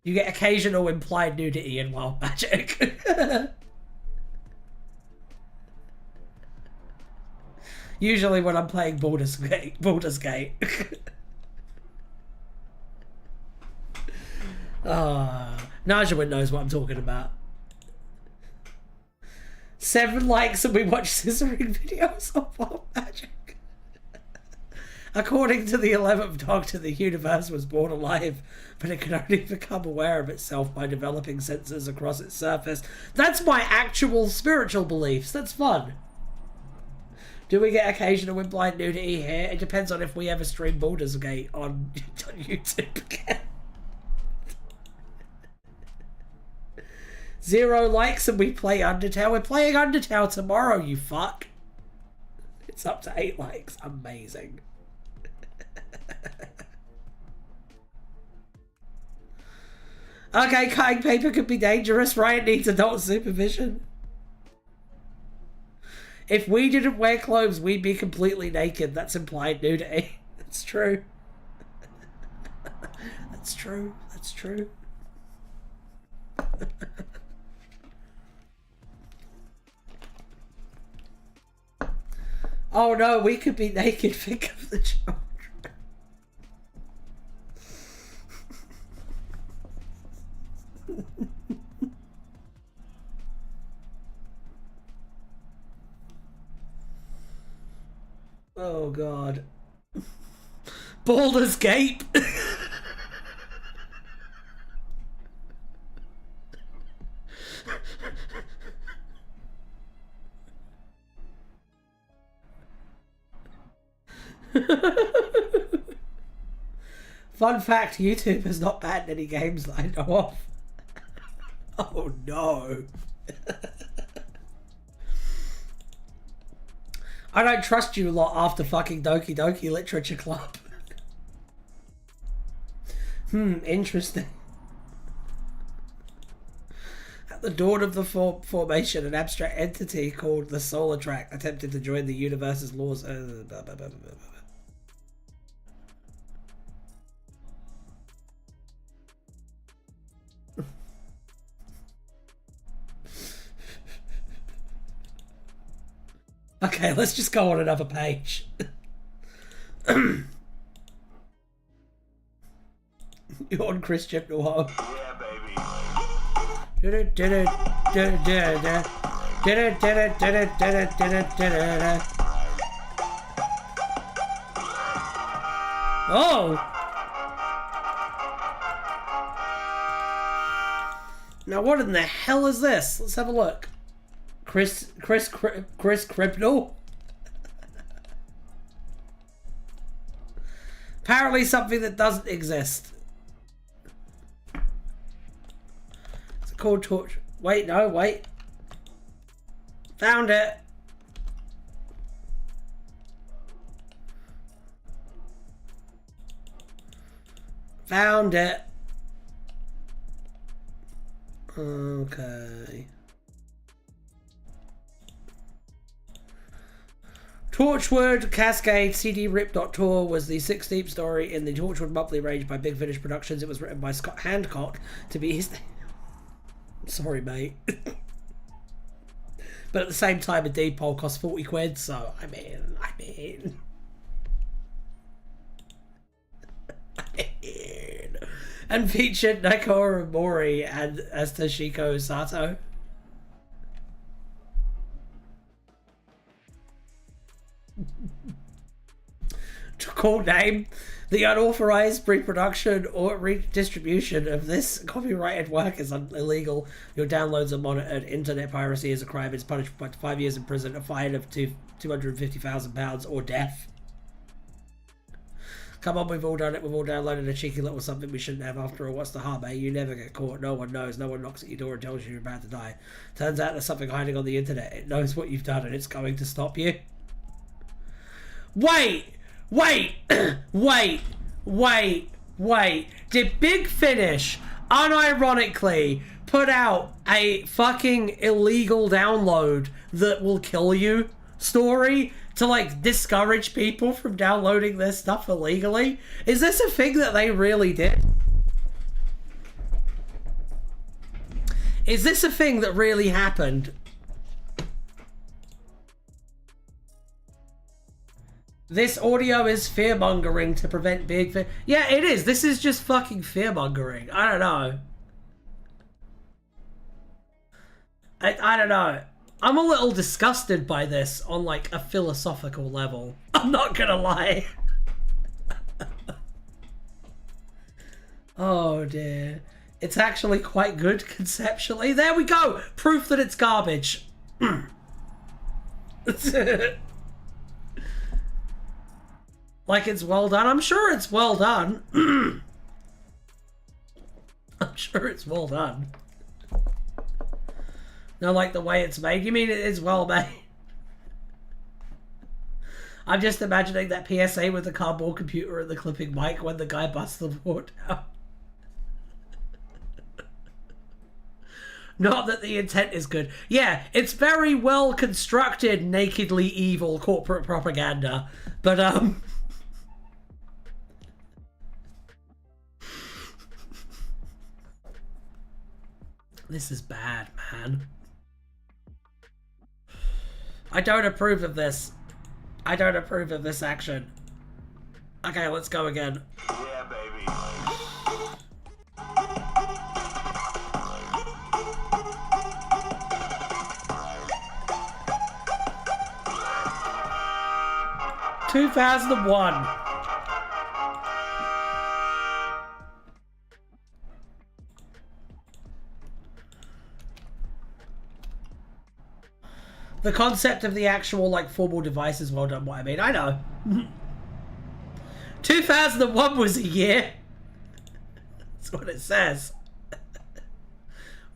You get occasional implied nudity in wild magic. Usually when I'm playing Baldur's Gate. Najawin knows what I'm talking about. 7 likes and we watch scissoring videos of wild magic. According to the 11th Doctor, the universe was born alive, but it could only become aware of itself by developing sensors across its surface. That's my actual spiritual beliefs. That's fun. Do we get occasional implied nudity here? It depends on if we ever stream Baldur's Gate on YouTube again. 0 likes and we play Undertale. We're playing Undertale tomorrow, you fuck. It's up to 8 likes. Amazing. Okay, cutting paper could be dangerous. Ryan needs adult supervision. If we didn't wear clothes, we'd be completely naked. That's implied nudity. That's true. That's true. That's true. Oh no, we could be naked. Think of the children. Oh god. Baldur's Gate. Fun fact, YouTube has not banned any games that I know of. Oh no. I don't trust you lot after fucking Doki Doki Literature Club. Interesting. At the dawn of the formation, an abstract entity called the Solar Tract attempted to join the universe's laws. Okay, let's just go on another page. You're on Christian Noir. Yeah, baby. Oh! Now what in the hell is this? Let's have a look. Chris Criminal? Apparently something that doesn't exist. It's a cold torch. Wait, no, wait. Found it. Found it. Okay. Torchwood Cascade CD-RIP.tour was the 16th story in the Torchwood monthly range by Big Finish Productions. It was written by Scott Hancock to be his... Sorry, mate. But at the same time, a D-poll costs 40 quid, so, I mean... And featured Nakamura Mori and as Toshiko Sato. Cool name. The unauthorized pre-production or redistribution of this copyrighted work is illegal. Your downloads are monitored. Internet piracy is a crime. It's punished by 5 years in prison, a fine of £250,000 or death. Come on, we've all done it. We've all downloaded a cheeky little something we shouldn't have after all. What's the harm, eh? You never get caught. No one knows. No one knocks at your door and tells you you're about to die. Turns out there's something hiding on the internet. It knows what you've done and it's going to stop you. Wait! Wait! Did Big Finish unironically put out a fucking illegal download that will kill you story to like discourage people from downloading their stuff illegally? Is this a thing that they really did? Is this a thing that really happened? This audio is fear-mongering to prevent big fear. Yeah, it is. This is just fucking fear-mongering. I don't know. I don't know. I'm a little disgusted by this on like a philosophical level. I'm not gonna lie. Oh dear. It's actually quite good conceptually. There we go! Proof that it's garbage. Like it's well done. I'm sure it's well done. I'm sure it's well done. No, like the way it's made. You mean it is well made? I'm just imagining that PSA with the cardboard computer and the clipping mic when the guy busts the board out. Not that the intent is good. Yeah, it's very well constructed, nakedly evil corporate propaganda. But, this is bad, man. I don't approve of this. I don't approve of this action. Okay, let's go again. Yeah, baby. 2001. The concept of the actual, like, formal device is well done, what I mean. I know. 2001 was a year. That's what it says.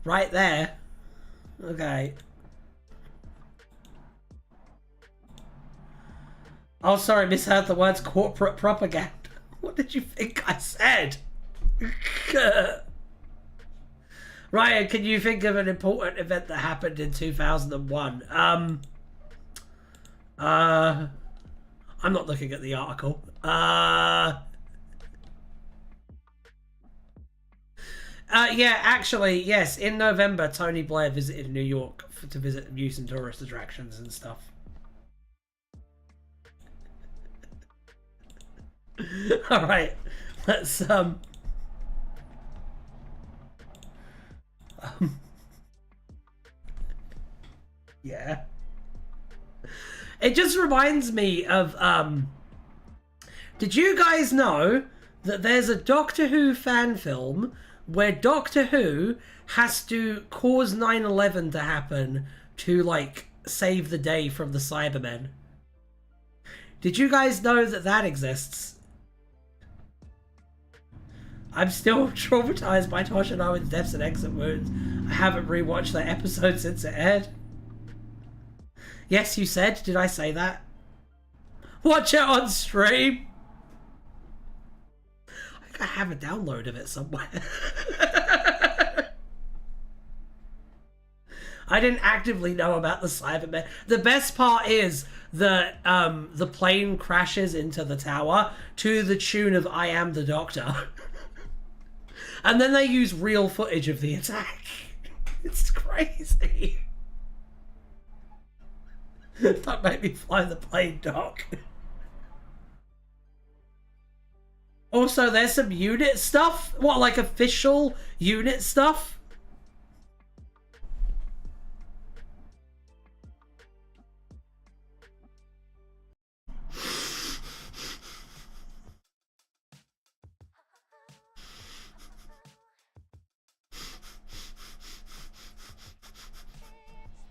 Right there. Okay. Oh, sorry, misheard the words corporate propaganda. What did you think I said? Ryan, can you think of an important event that happened in 2001? I'm not looking at the article. Yeah, actually, yes. In November, Tony Blair visited New York to visit amusing tourist attractions and stuff. All right, let's yeah. It just reminds me of did you guys know that there's a Doctor Who fan film where Doctor Who has to cause 9/11 to happen to, like, save the day from the Cybermen? Did you guys know that that exists? I'm still traumatized by Tosh and Owen's deaths and exit wounds. I haven't rewatched that episode since it aired. Yes, you said. Did I say that? Watch it on stream. I think I have a download of it somewhere. I didn't actively know about the Cybermen. The best part is that the plane crashes into the tower to the tune of I Am the Doctor. And then they use real footage of the attack. It's crazy. Don't make me fly the plane, Doc. Also, there's some unit stuff. What, like official unit stuff?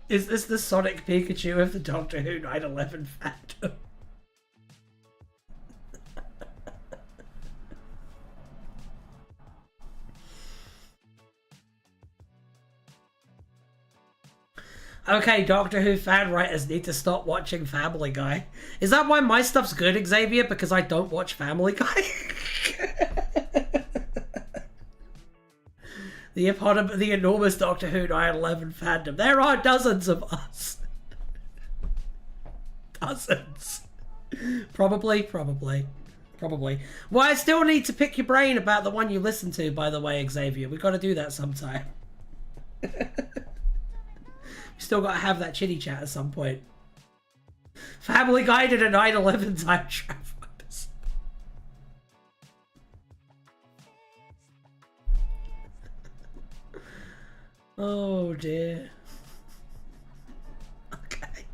Is this the Sonic Pikachu of the Doctor Who 9/11 fandom? Okay, Doctor Who fan writers need to stop watching Family Guy. Is that why my stuff's good, Xavier? Because I don't watch Family Guy? The enormous Doctor Who 9/11 fandom. There are dozens of us. Dozens. Probably. Well, I still need to pick your brain about the one you listen to, by the way, Xavier. We've got to do that sometime. We still got to have that chitty chat at some point. Family Guy did a 9/11 time travel. Oh dear. Okay.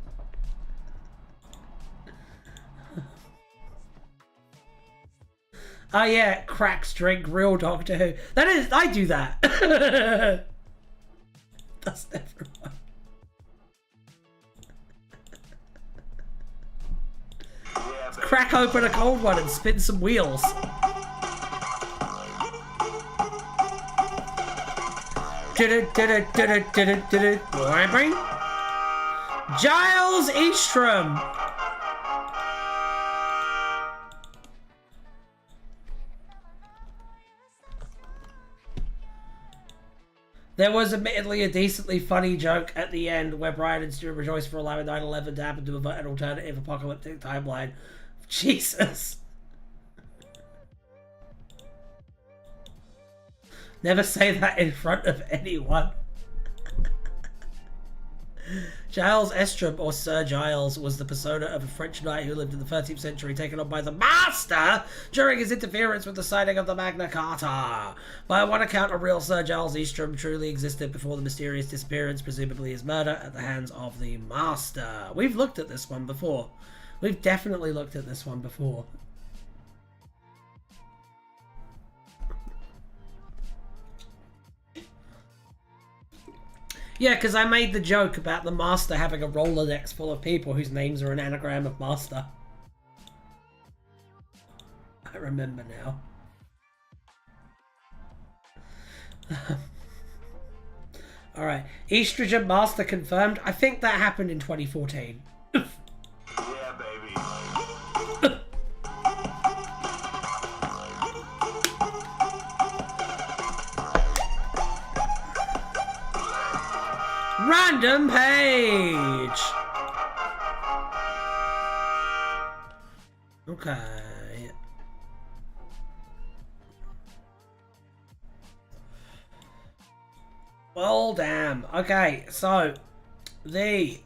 Oh yeah, cracks drink real Doctor Who. That is, I do that. That's everyone. Yeah, baby. Crack open a cold one and spin some wheels. Giles Eastrom. There was admittedly a decently funny joke at the end where Brian and Stu rejoice for allowing 9/11 to happen to avert an alternative apocalyptic timeline. Jesus. Never say that in front of anyone. Giles Estrom, or Sir Giles, was the persona of a French knight who lived in the 13th century, taken on by the Master during his interference with the signing of the Magna Carta. By one account, a real Sir Giles Estrom truly existed before the mysterious disappearance, presumably his murder, at the hands of the Master. We've looked at this one before. We've definitely looked at this one before. Yeah, because I made the joke about the Master having a Rolodex full of people whose names are an anagram of Master. I remember now. Alright, Estrogen Master confirmed. I think that happened in 2014. Yeah, baby. Random page. Okay. Well, damn. Okay, so the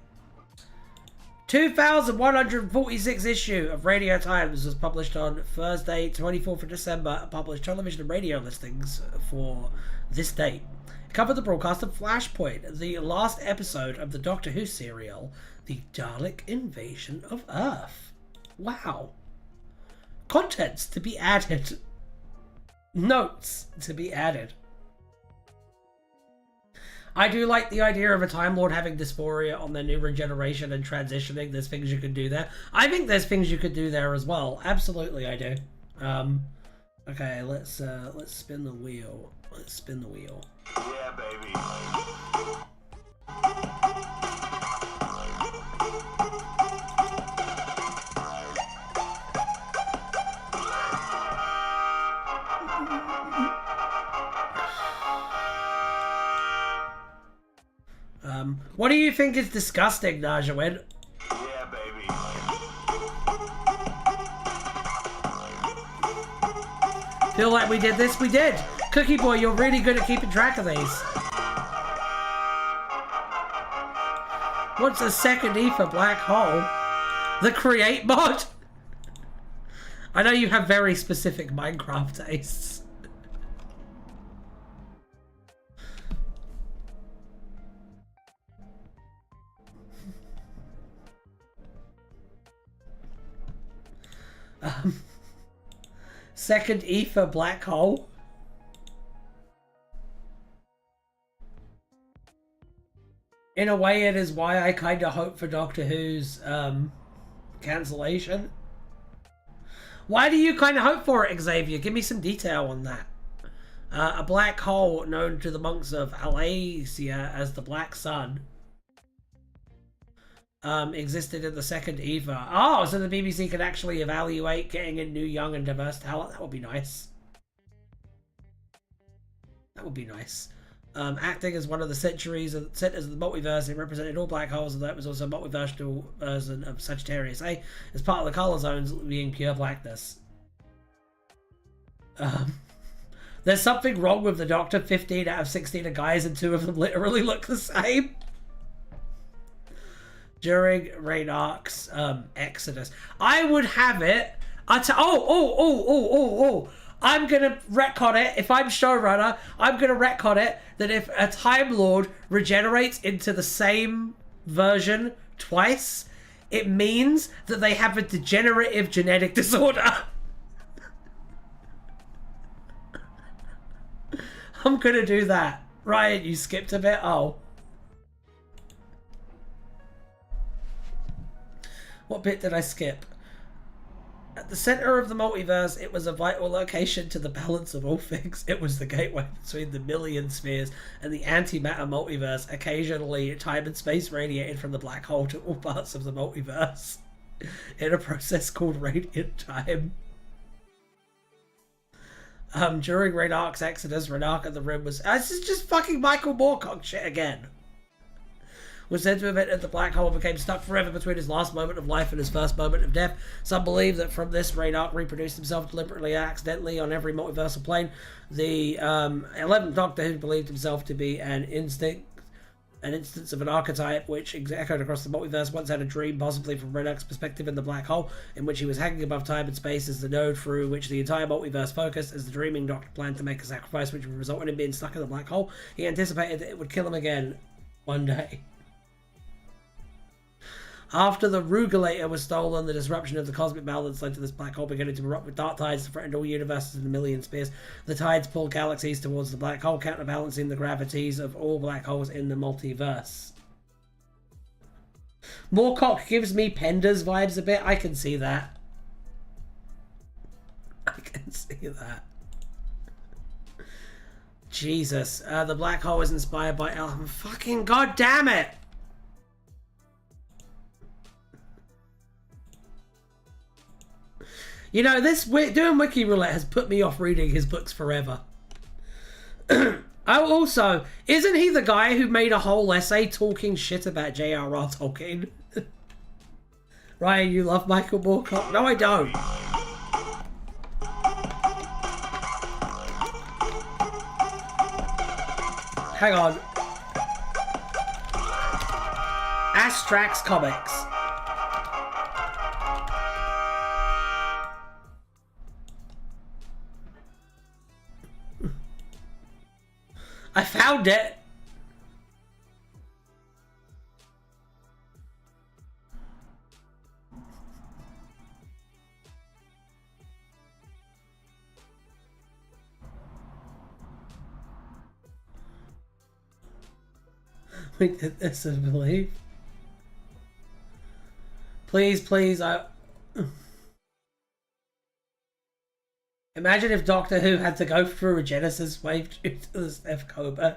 2146 issue of Radio Times was published on Thursday, 24th of December, and published television and radio listings for this date. Covered the broadcast of Flashpoint, the last episode of the Doctor Who serial, The Dalek Invasion of Earth. Wow. Contents to be added. Notes to be added. I do like the idea of a Time Lord having dysphoria on their new regeneration and transitioning. There's things you can do there. I think there's things you could do there as well. Absolutely, I do. Okay, let's spin the wheel. Let's spin the wheel. Yeah, baby. What do you think is disgusting, Najawin? Yeah, baby. Feel like we did this? We did! Cookie Boy, you're really good at keeping track of these. What's a second E for black hole? The create mod? I know you have very specific Minecraft tastes. Second E for black hole? In a way, it is why I kind of hope for Doctor Who's cancellation. Why do you kind of hope for it, Xavier? Give me some detail on that. A black hole known to the monks of Alasia as the Black Sun existed in the second Eva. Oh, so the BBC can actually evaluate getting in new, young, and diverse talent. That would be nice. That would be nice. Acting as one of the centuries of centers of the multiverse, it represented all black holes, and that was also a multiversal version of Sagittarius A, as part of the color zones being pure blackness. There's something wrong with the Doctor. 15 out of 16 are guys, and 2 of them literally look the same. During Raynark's Exodus, I would have it. I'm gonna retcon it. If I'm showrunner, I'm gonna retcon it that if a Time Lord regenerates into the same version twice, it means that they have a degenerative genetic disorder. I'm gonna do that. Ryan, you skipped a bit. Oh. What bit did I skip? At the center of the multiverse, it was a vital location to the balance of all things. It was the gateway between the million spheres and the antimatter multiverse. Occasionally, time and space radiated from the black hole to all parts of the multiverse in a process called radiant time. During Renark's exodus, Renark at the Rim was... this is just fucking Michael Moorcock shit again. Was said to have entered the black hole and became stuck forever between his last moment of life and his first moment of death. Some believe that from this, Renark reproduced himself deliberately and accidentally on every multiversal plane. The 11th Doctor, who believed himself to be an instance of an archetype which echoed across the multiverse, once had a dream, possibly from Renark's perspective in the black hole, in which he was hanging above time and space as the node through which the entire multiverse focused. As the dreaming Doctor planned to make a sacrifice which would result in him being stuck in the black hole, he anticipated that it would kill him again one day. After the Rugulator was stolen, the disruption of the cosmic balance led to this black hole beginning to erupt with dark tides that threatened all universes in a million spears. The tides pulled galaxies towards the black hole, counterbalancing the gravities of all black holes in the multiverse. Moorcock gives me Pender's vibes a bit. I can see that. I can see that. Jesus. The black hole is inspired by fucking god damn it! You know, doing Wiki Roulette has put me off reading his books forever. Also, isn't he the guy who made a whole essay talking shit about J.R.R. Tolkien? Ryan, you love Michael Moorcock? No, I don't. Hang on. Astrax Comics. I found it. We did this, I believe. Please, please, Imagine if Doctor Who had to go through a Genesis wave due to the Steph Cobra.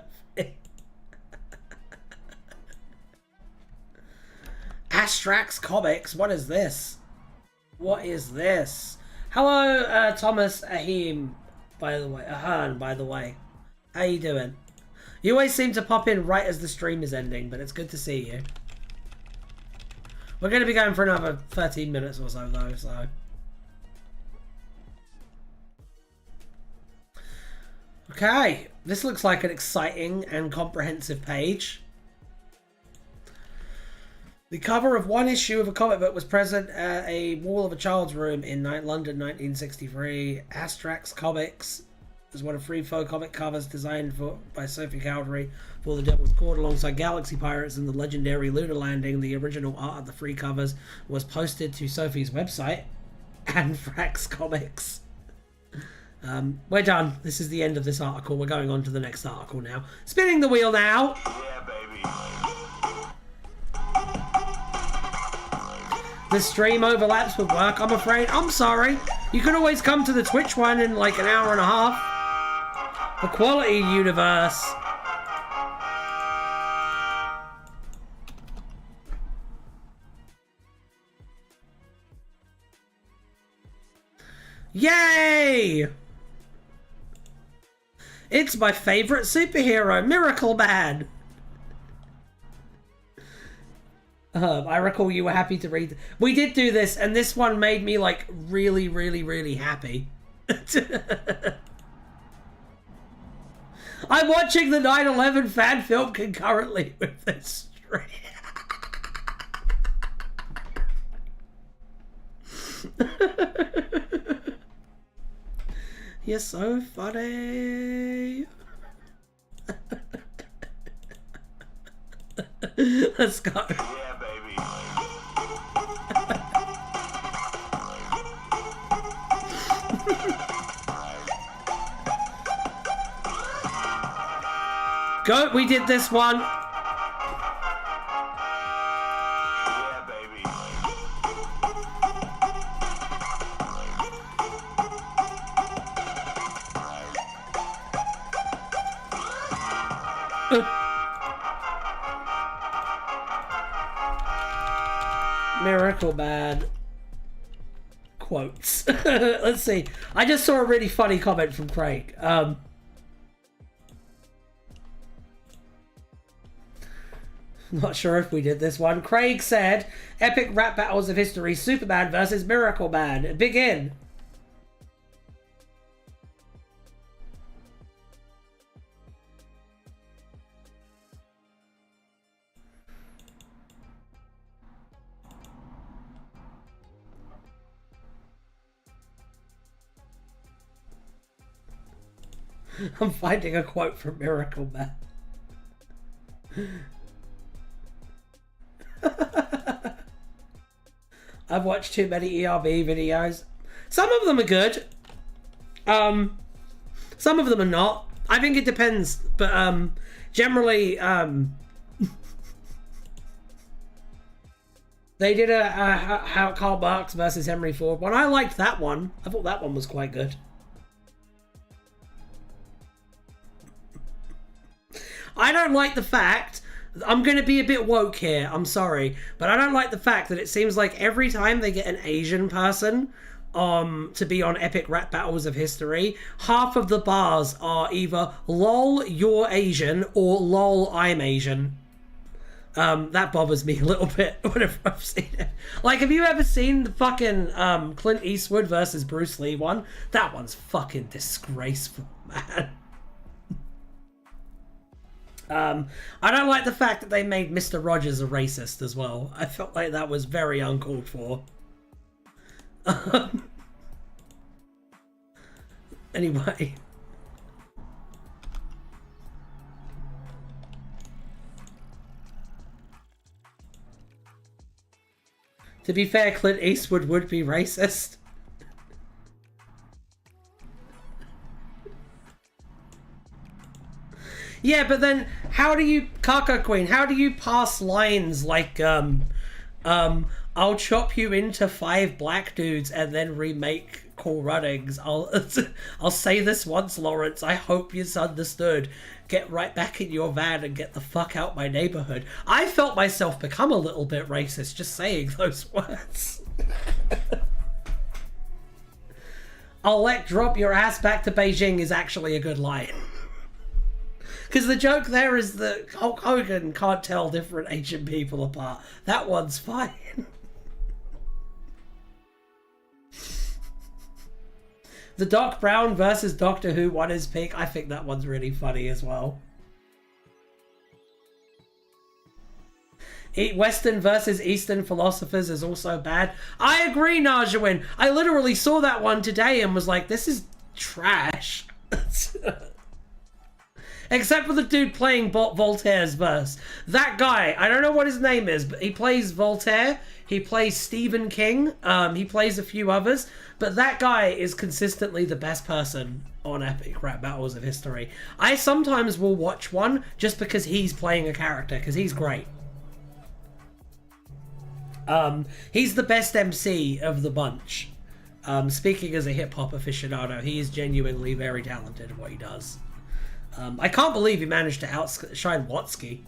Astrax Comics, what is this? What is this? Hello, Thomas Ahim, by the way. Ahern, by the way. How you doing? You always seem to pop in right as the stream is ending, but it's good to see you. We're going to be going for another 13 minutes or so, though, so... Okay, this looks like an exciting and comprehensive page. The cover of one issue of a comic book was present at a wall of a child's room in London, 1963. Astrax Comics is one of three faux comic covers designed by Sophie Cowdery for The Devil's Court, alongside Galaxy Pirates and the legendary Lunar Landing. The original art of the three covers was posted to Sophie's website, Anthrax Comics. We're done. This is the end of this article. We're going on to the next article now. Spinning the wheel now. Yeah, baby. The stream overlaps with work, I'm afraid. I'm sorry. You can always come to the Twitch one in like an hour and a half. The quality universe. Yay! It's my favorite superhero, Miracle Man. I recall you were happy to read. We did do this, and this one made me like really, really, really happy. I'm watching the 9/11 fan film concurrently with this stream. You're so funny. Let's go. Yeah, baby. Go, we did this one. Yeah, baby. Miracle Man. quotes. Let's see. I just saw a really funny comment from Craig. Not sure if we did this one. Craig said, epic rap battles of history, Superman versus Miracle Man. Begin. I'm finding a quote from Miracle Man. I've watched too many ERB videos. Some of them are good. Some of them are not. I think it depends. But generally, they did a how Karl Marx versus Henry Ford one. I liked that one. I thought that one was quite good. I don't like the fact, I'm going to be a bit woke here, I'm sorry, but I don't like the fact that it seems like every time they get an Asian person to be on epic rap battles of history, half of the bars are either lol, you're Asian, or lol, I'm Asian. That bothers me a little bit whenever I've seen it. Like, have you ever seen the fucking Clint Eastwood versus Bruce Lee one? That one's fucking disgraceful, man. I don't like the fact that they made Mr. Rogers a racist as well. I felt like that was very uncalled for. Anyway. To be fair, Clint Eastwood would be racist. Yeah, but then how do you, Kaka Queen, how do you pass lines like, I'll chop you into 5 black dudes and then remake Cool Runnings. I'll say this once, Lawrence. I hope you understood. Get right back in your van and get the fuck out my neighborhood. I felt myself become a little bit racist just saying those words. I'll drop your ass back to Beijing is actually a good line. Because the joke there is that Hulk Hogan can't tell different Asian people apart. That one's fine. The Doc Brown versus Doctor Who one is pick. I think that one's really funny as well. Western versus Eastern philosophers is also bad. I agree, Najawin. I literally saw that one today and was like, this is trash. Except for the dude playing Voltaire's verse. That guy, I don't know what his name is, but he plays Voltaire. He plays Stephen King. He plays a few others. But that guy is consistently the best person on epic rap battles of history. I sometimes will watch one just because he's playing a character, because he's great. He's the best MC of the bunch. Speaking as a hip-hop aficionado, he is genuinely very talented at what he does. I can't believe he managed to outshine Watsky.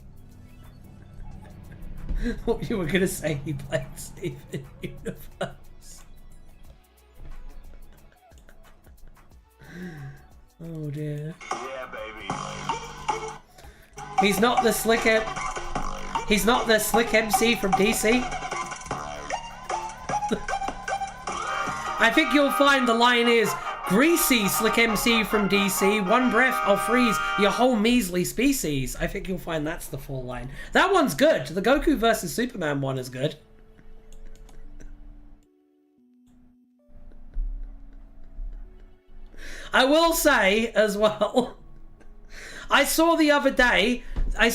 What you were going to say, he played Steven Universe. Oh dear. Yeah, baby. He's not the slick He's not the slick MC from DC. I think you'll find the line is, greasy slick MC from DC, one breath I'll freeze your whole measly species. I think you'll find that's the full line. That one's good. The Goku versus Superman one is good. I will say as well, I saw the other day that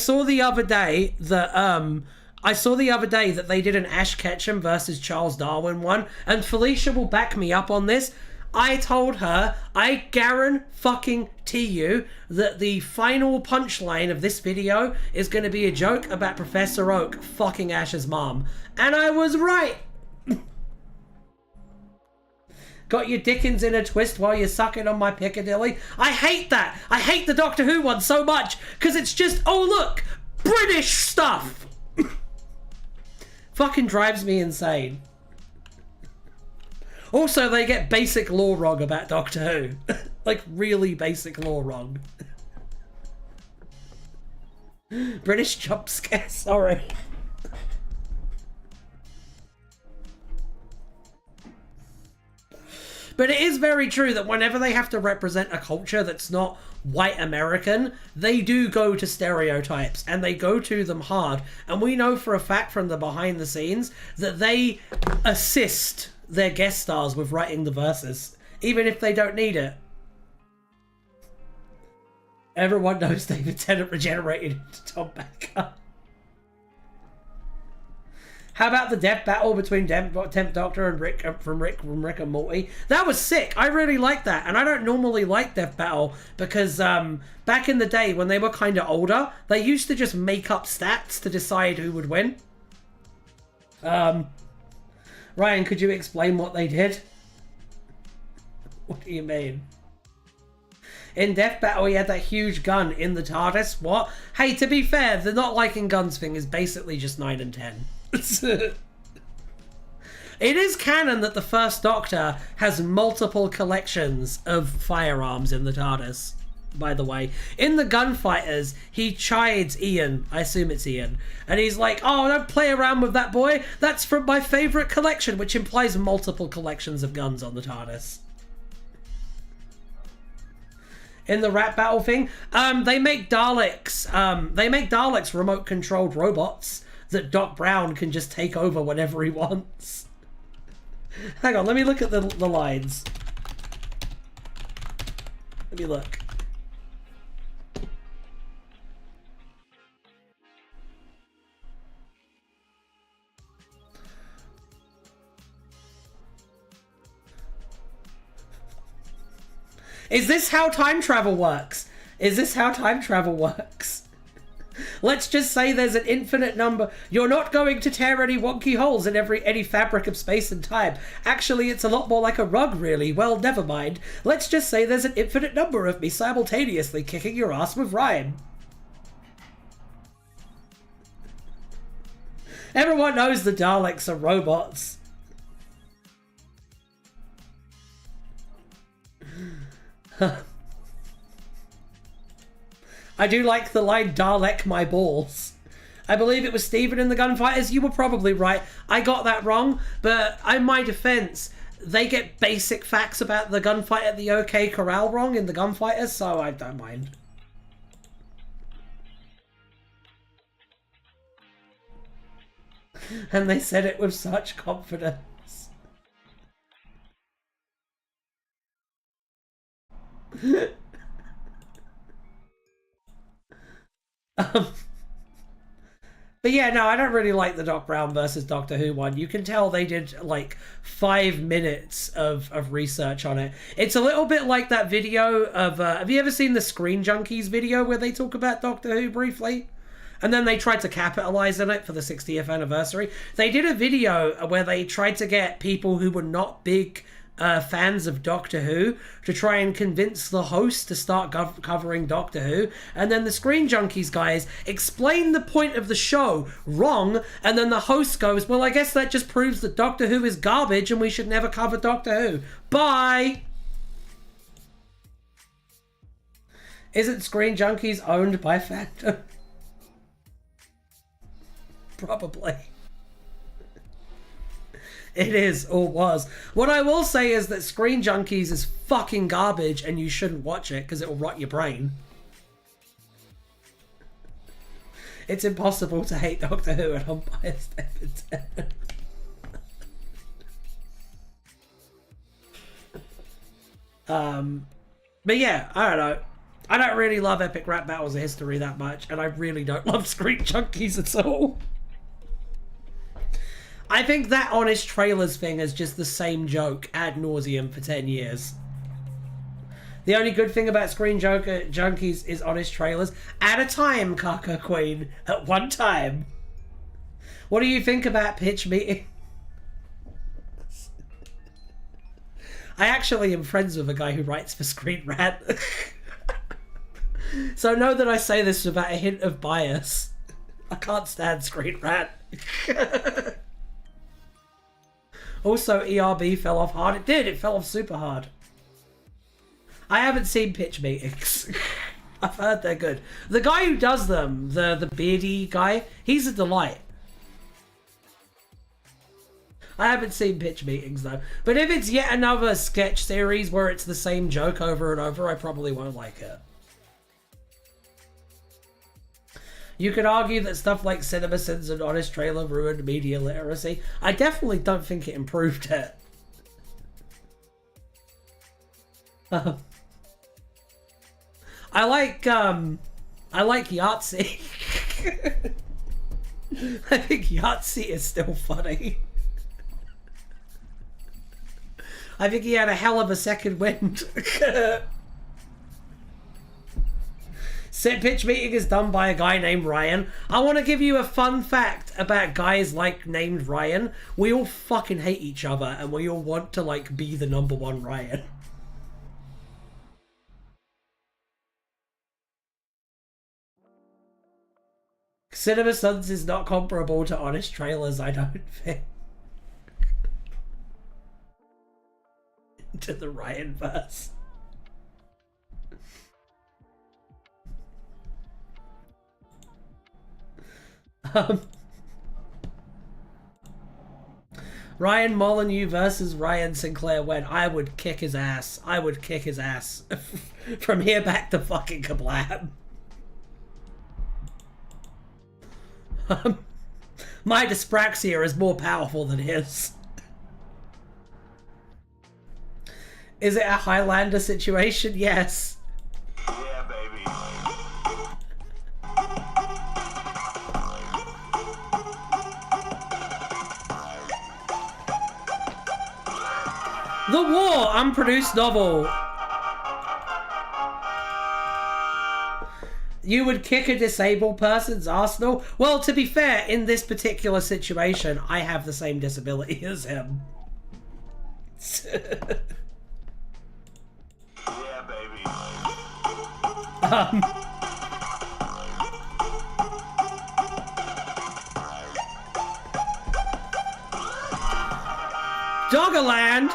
they did an Ash Ketchum versus Charles Darwin one, and Felicia will back me up on this. I told her, I guarantee you that the final punchline of this video is going to be a joke about Professor Oak fucking Ash's mom. And I was right. Got your Dickens in a twist while you're sucking on my Piccadilly. I hate that. I hate the Doctor Who one so much because it's just, oh look, British stuff. Fucking drives me insane. Also, they get basic lore wrong about Doctor Who. Like, really basic lore wrong. British jump scare, sorry. But it is very true that whenever they have to represent a culture that's not white American, they do go to stereotypes, and they go to them hard. And we know for a fact from the behind the scenes that they assist their guest stars with writing the verses, even if they don't need it. Everyone knows David Tennant regenerated into Tom Baker. How about the death battle between Temp Doctor and Rick from Rick and Morty? That was sick. I really liked that. And I don't normally like death battle because back in the day when they were kind of older, they used to just make up stats to decide who would win. Ryan, could you explain what they did? What do you mean? In Death Battle, he had that huge gun in the TARDIS. What? Hey, to be fair, the not liking guns thing is basically just 9 and 10. It is canon that the First Doctor has multiple collections of firearms in the TARDIS, by the way. In the Gunfighters, he chides Ian. I assume it's Ian. And he's like, oh, don't play around with that, boy. That's from my favourite collection, which implies multiple collections of guns on the TARDIS. In the rap battle thing, they make Daleks. They make Daleks remote-controlled robots that Doc Brown can just take over whenever he wants. Hang on, let me look at the lines. Let me look. Is this how time travel works? Is this how time travel works? Let's just say there's an infinite number. You're not going to tear any wonky holes in any fabric of space and time. Actually, it's a lot more like a rug, really. Well, never mind. Let's just say there's an infinite number of me simultaneously kicking your ass with rhyme. Everyone knows the Daleks are robots. I do like the line, Dalek my balls. I believe it was Stephen in the Gunfighters. You were probably right. I got that wrong, but in my defense, they get basic facts about the gunfight at the OK Corral wrong in the Gunfighters, so I don't mind. And they said it with such confidence. But yeah, no, I don't really like the Doc Brown versus Doctor Who one. You can tell they did like 5 minutes of research on it. It's a little bit like that video of... have you ever seen the Screen Junkies video where they talk about Doctor Who briefly? And then they tried to capitalize on it for the 60th anniversary. They did a video where they tried to get people who were not big fans of Doctor Who to try and convince the host to start covering Doctor Who, and then the Screen Junkies guys explain the point of the show wrong, and then the host goes, well, I guess that just proves that Doctor Who is garbage and we should never cover Doctor Who. Bye! Isn't Screen Junkies owned by Fandom? Probably. It is, or was. What I will say is that Screen Junkies is fucking garbage and you shouldn't watch it because it will rot your brain. It's impossible to hate Doctor Who and unbiased evidence. But yeah, I don't know. I don't really love Epic Rap Battles of History that much, and I really don't love Screen Junkies at all. I think that Honest Trailers thing is just the same joke ad nauseum for 10 years. The only good thing about Screen Junkies is Honest Trailers. At a time, Kaka Queen. At one time. What do you think about pitch meeting? I actually am friends with a guy who writes for Screen Rant. So know that I say this without a hint of bias. I can't stand Screen Rant. Also, ERB fell off hard. It did. It fell off super hard. I haven't seen pitch meetings. I've heard they're good. The guy who does them, the beardy guy, he's a delight. I haven't seen pitch meetings though. But if it's yet another sketch series where it's the same joke over and over, I probably won't like it. You could argue that stuff like CinemaSins and Honest Trailer ruined media literacy. I definitely don't think it improved it. I like Yahtzee. I think Yahtzee is still funny. I think he had a hell of a second wind. Set pitch meeting is done by a guy named Ryan. I want to give you a fun fact about guys like named Ryan. We all fucking hate each other and we all want to like be the number one Ryan. CinemaSins is not comparable to Honest Trailers, I don't think. To the Ryan-verse. Ryan Molyneux versus Ryan Sinclair when I would kick his ass. I would kick his ass. From here back to fucking kablam. My dyspraxia is more powerful than his. Is it a Highlander situation? Yes. Yeah, baby. The War, unproduced novel. You would kick a disabled person's arsenal? Well, to be fair, in this particular situation, I have the same disability as him. Yeah, baby. Doggerland!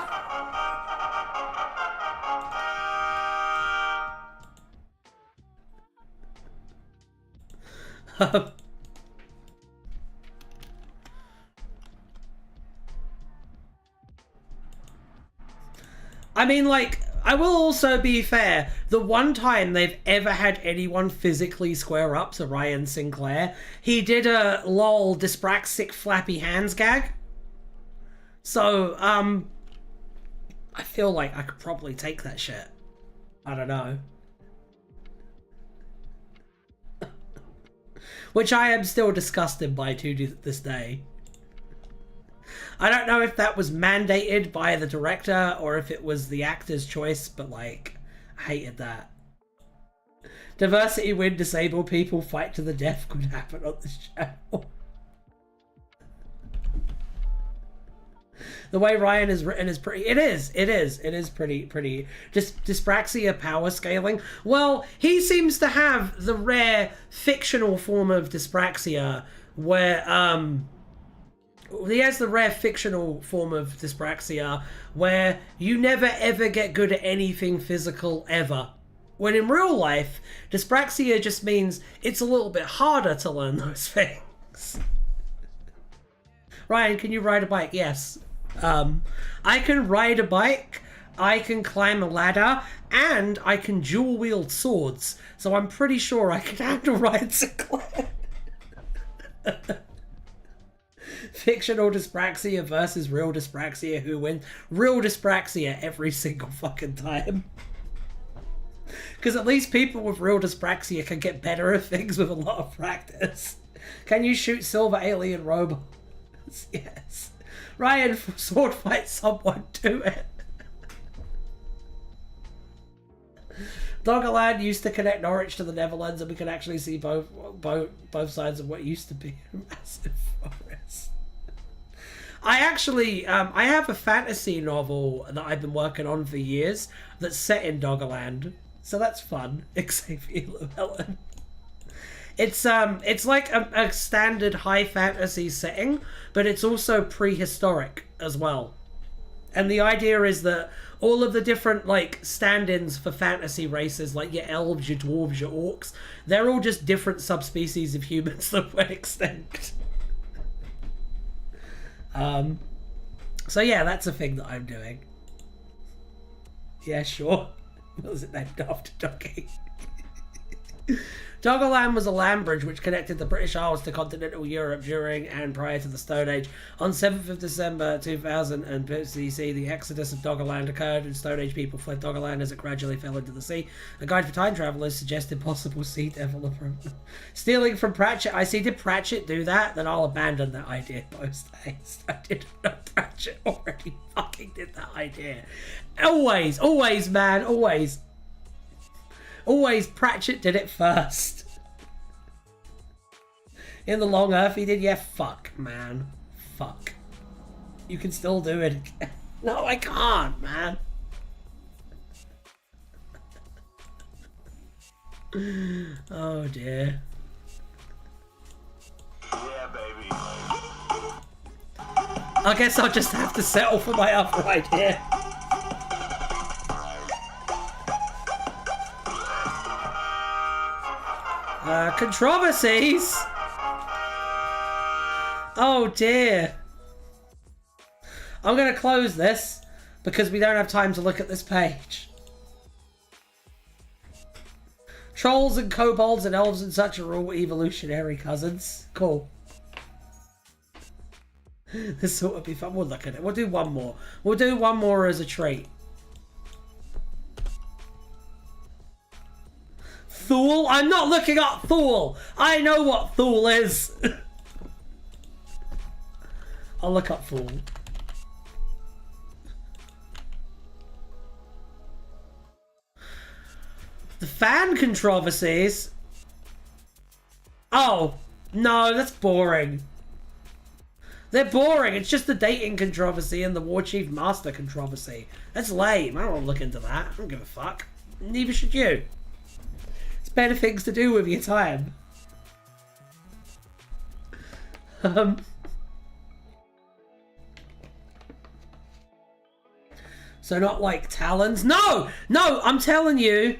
I mean, like, I will also be fair. The one time they've ever had anyone physically square up to Ryan Sinclair, he did a lol dyspraxic flappy hands gag. So, I feel like I could probably take that shit. I don't know. Which I am still disgusted by to this day. I don't know if that was mandated by the director or if it was the actor's choice, but like, I hated that. Diversity win, disabled people fight to the death could happen on this channel. The way Ryan is written is pretty... It is pretty... Just dyspraxia power scaling. Well, he seems to have the rare fictional form of dyspraxia where, he has the rare fictional form of dyspraxia where you never ever get good at anything physical ever. When in real life, dyspraxia just means it's a little bit harder to learn those things. Ryan, can you ride a bike? Yes. I can ride a bike, I can climb a ladder, and I can dual wield swords. So I'm pretty sure I can handle Ryan Sinclair. Fictional dyspraxia versus real dyspraxia, who wins? Real dyspraxia every single fucking time. Because at least people with real dyspraxia can get better at things with a lot of practice. Can you shoot silver alien robots? Yes. Ryan, sword fight someone, do it. Doggerland used to connect Norwich to the Netherlands, and we can actually see both sides of what used to be a massive forest. I actually, I have a fantasy novel that I've been working on for years that's set in Doggerland, so that's fun. Xavier Llewellyn. It's like a standard high fantasy setting, but it's also prehistoric as well. And the idea is that all of the different, like, stand-ins for fantasy races, like your elves, your dwarves, your orcs, they're all just different subspecies of humans that went extinct. So yeah, that's a thing that I'm doing. Yeah, sure. Was it named after Doggy? Doggerland was a land bridge which connected the British Isles to continental Europe during and prior to the Stone Age. On 7th of December 2000 and BC, the exodus of Doggerland occurred and Stone Age people fled Doggerland as it gradually fell into the sea. A guide for time travelers suggested possible sea devil approach. Stealing from Pratchett. I see, did Pratchett do that? Then I'll abandon that idea post haste. I didn't know Pratchett already fucking did that idea. Always, man, always. Always, Pratchett did it first. In the Long Earth, he did. Yeah, fuck, man. Fuck. You can still do it again. No, I can't, man. Oh, dear. Yeah, baby. I guess I'll just have to settle for my other idea. Controversies? Oh dear. I'm going to close this because we don't have time to look at this page. Trolls and kobolds and elves and such are all evolutionary cousins. Cool. This sort of be fun. We'll look at it. We'll do one more. We'll do one more as a treat. Thule? I'm not looking up Thule. I know what Thule is. I'll look up Thule. The fan controversies? Oh, no, that's boring. They're boring. It's just the dating controversy and the War Chief Master controversy. That's lame. I don't want to look into that. I don't give a fuck. Neither should you. It's better things to do with your time. So not like Talons. No! No! I'm telling you.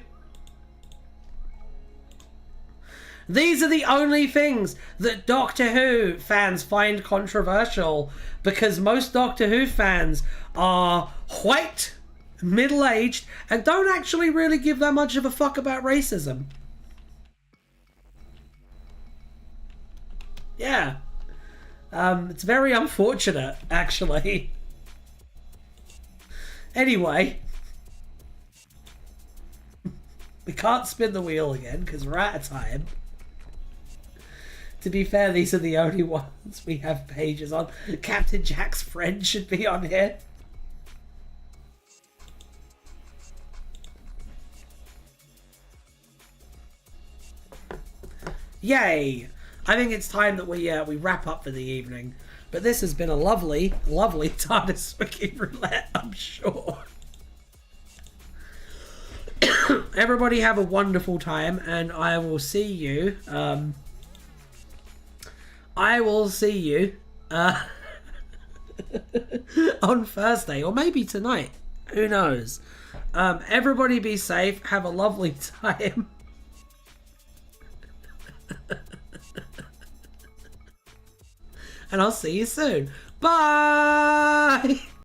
These are the only things that Doctor Who fans find controversial, because most Doctor Who fans are white, middle-aged, and don't actually really give that much of a fuck about racism. Yeah. It's very unfortunate, actually. Anyway. We can't spin the wheel again, because we're out of time. To be fair, these are the only ones we have pages on. Captain Jack's friend should be on here. Yay! I think it's time that we wrap up for the evening. But this has been a lovely, lovely Tardis Wiki Roulette, I'm sure. Everybody have a wonderful time, and I will see you. On Thursday, or maybe tonight. Who knows? Everybody be safe. Have a lovely time. And I'll see you soon. Bye!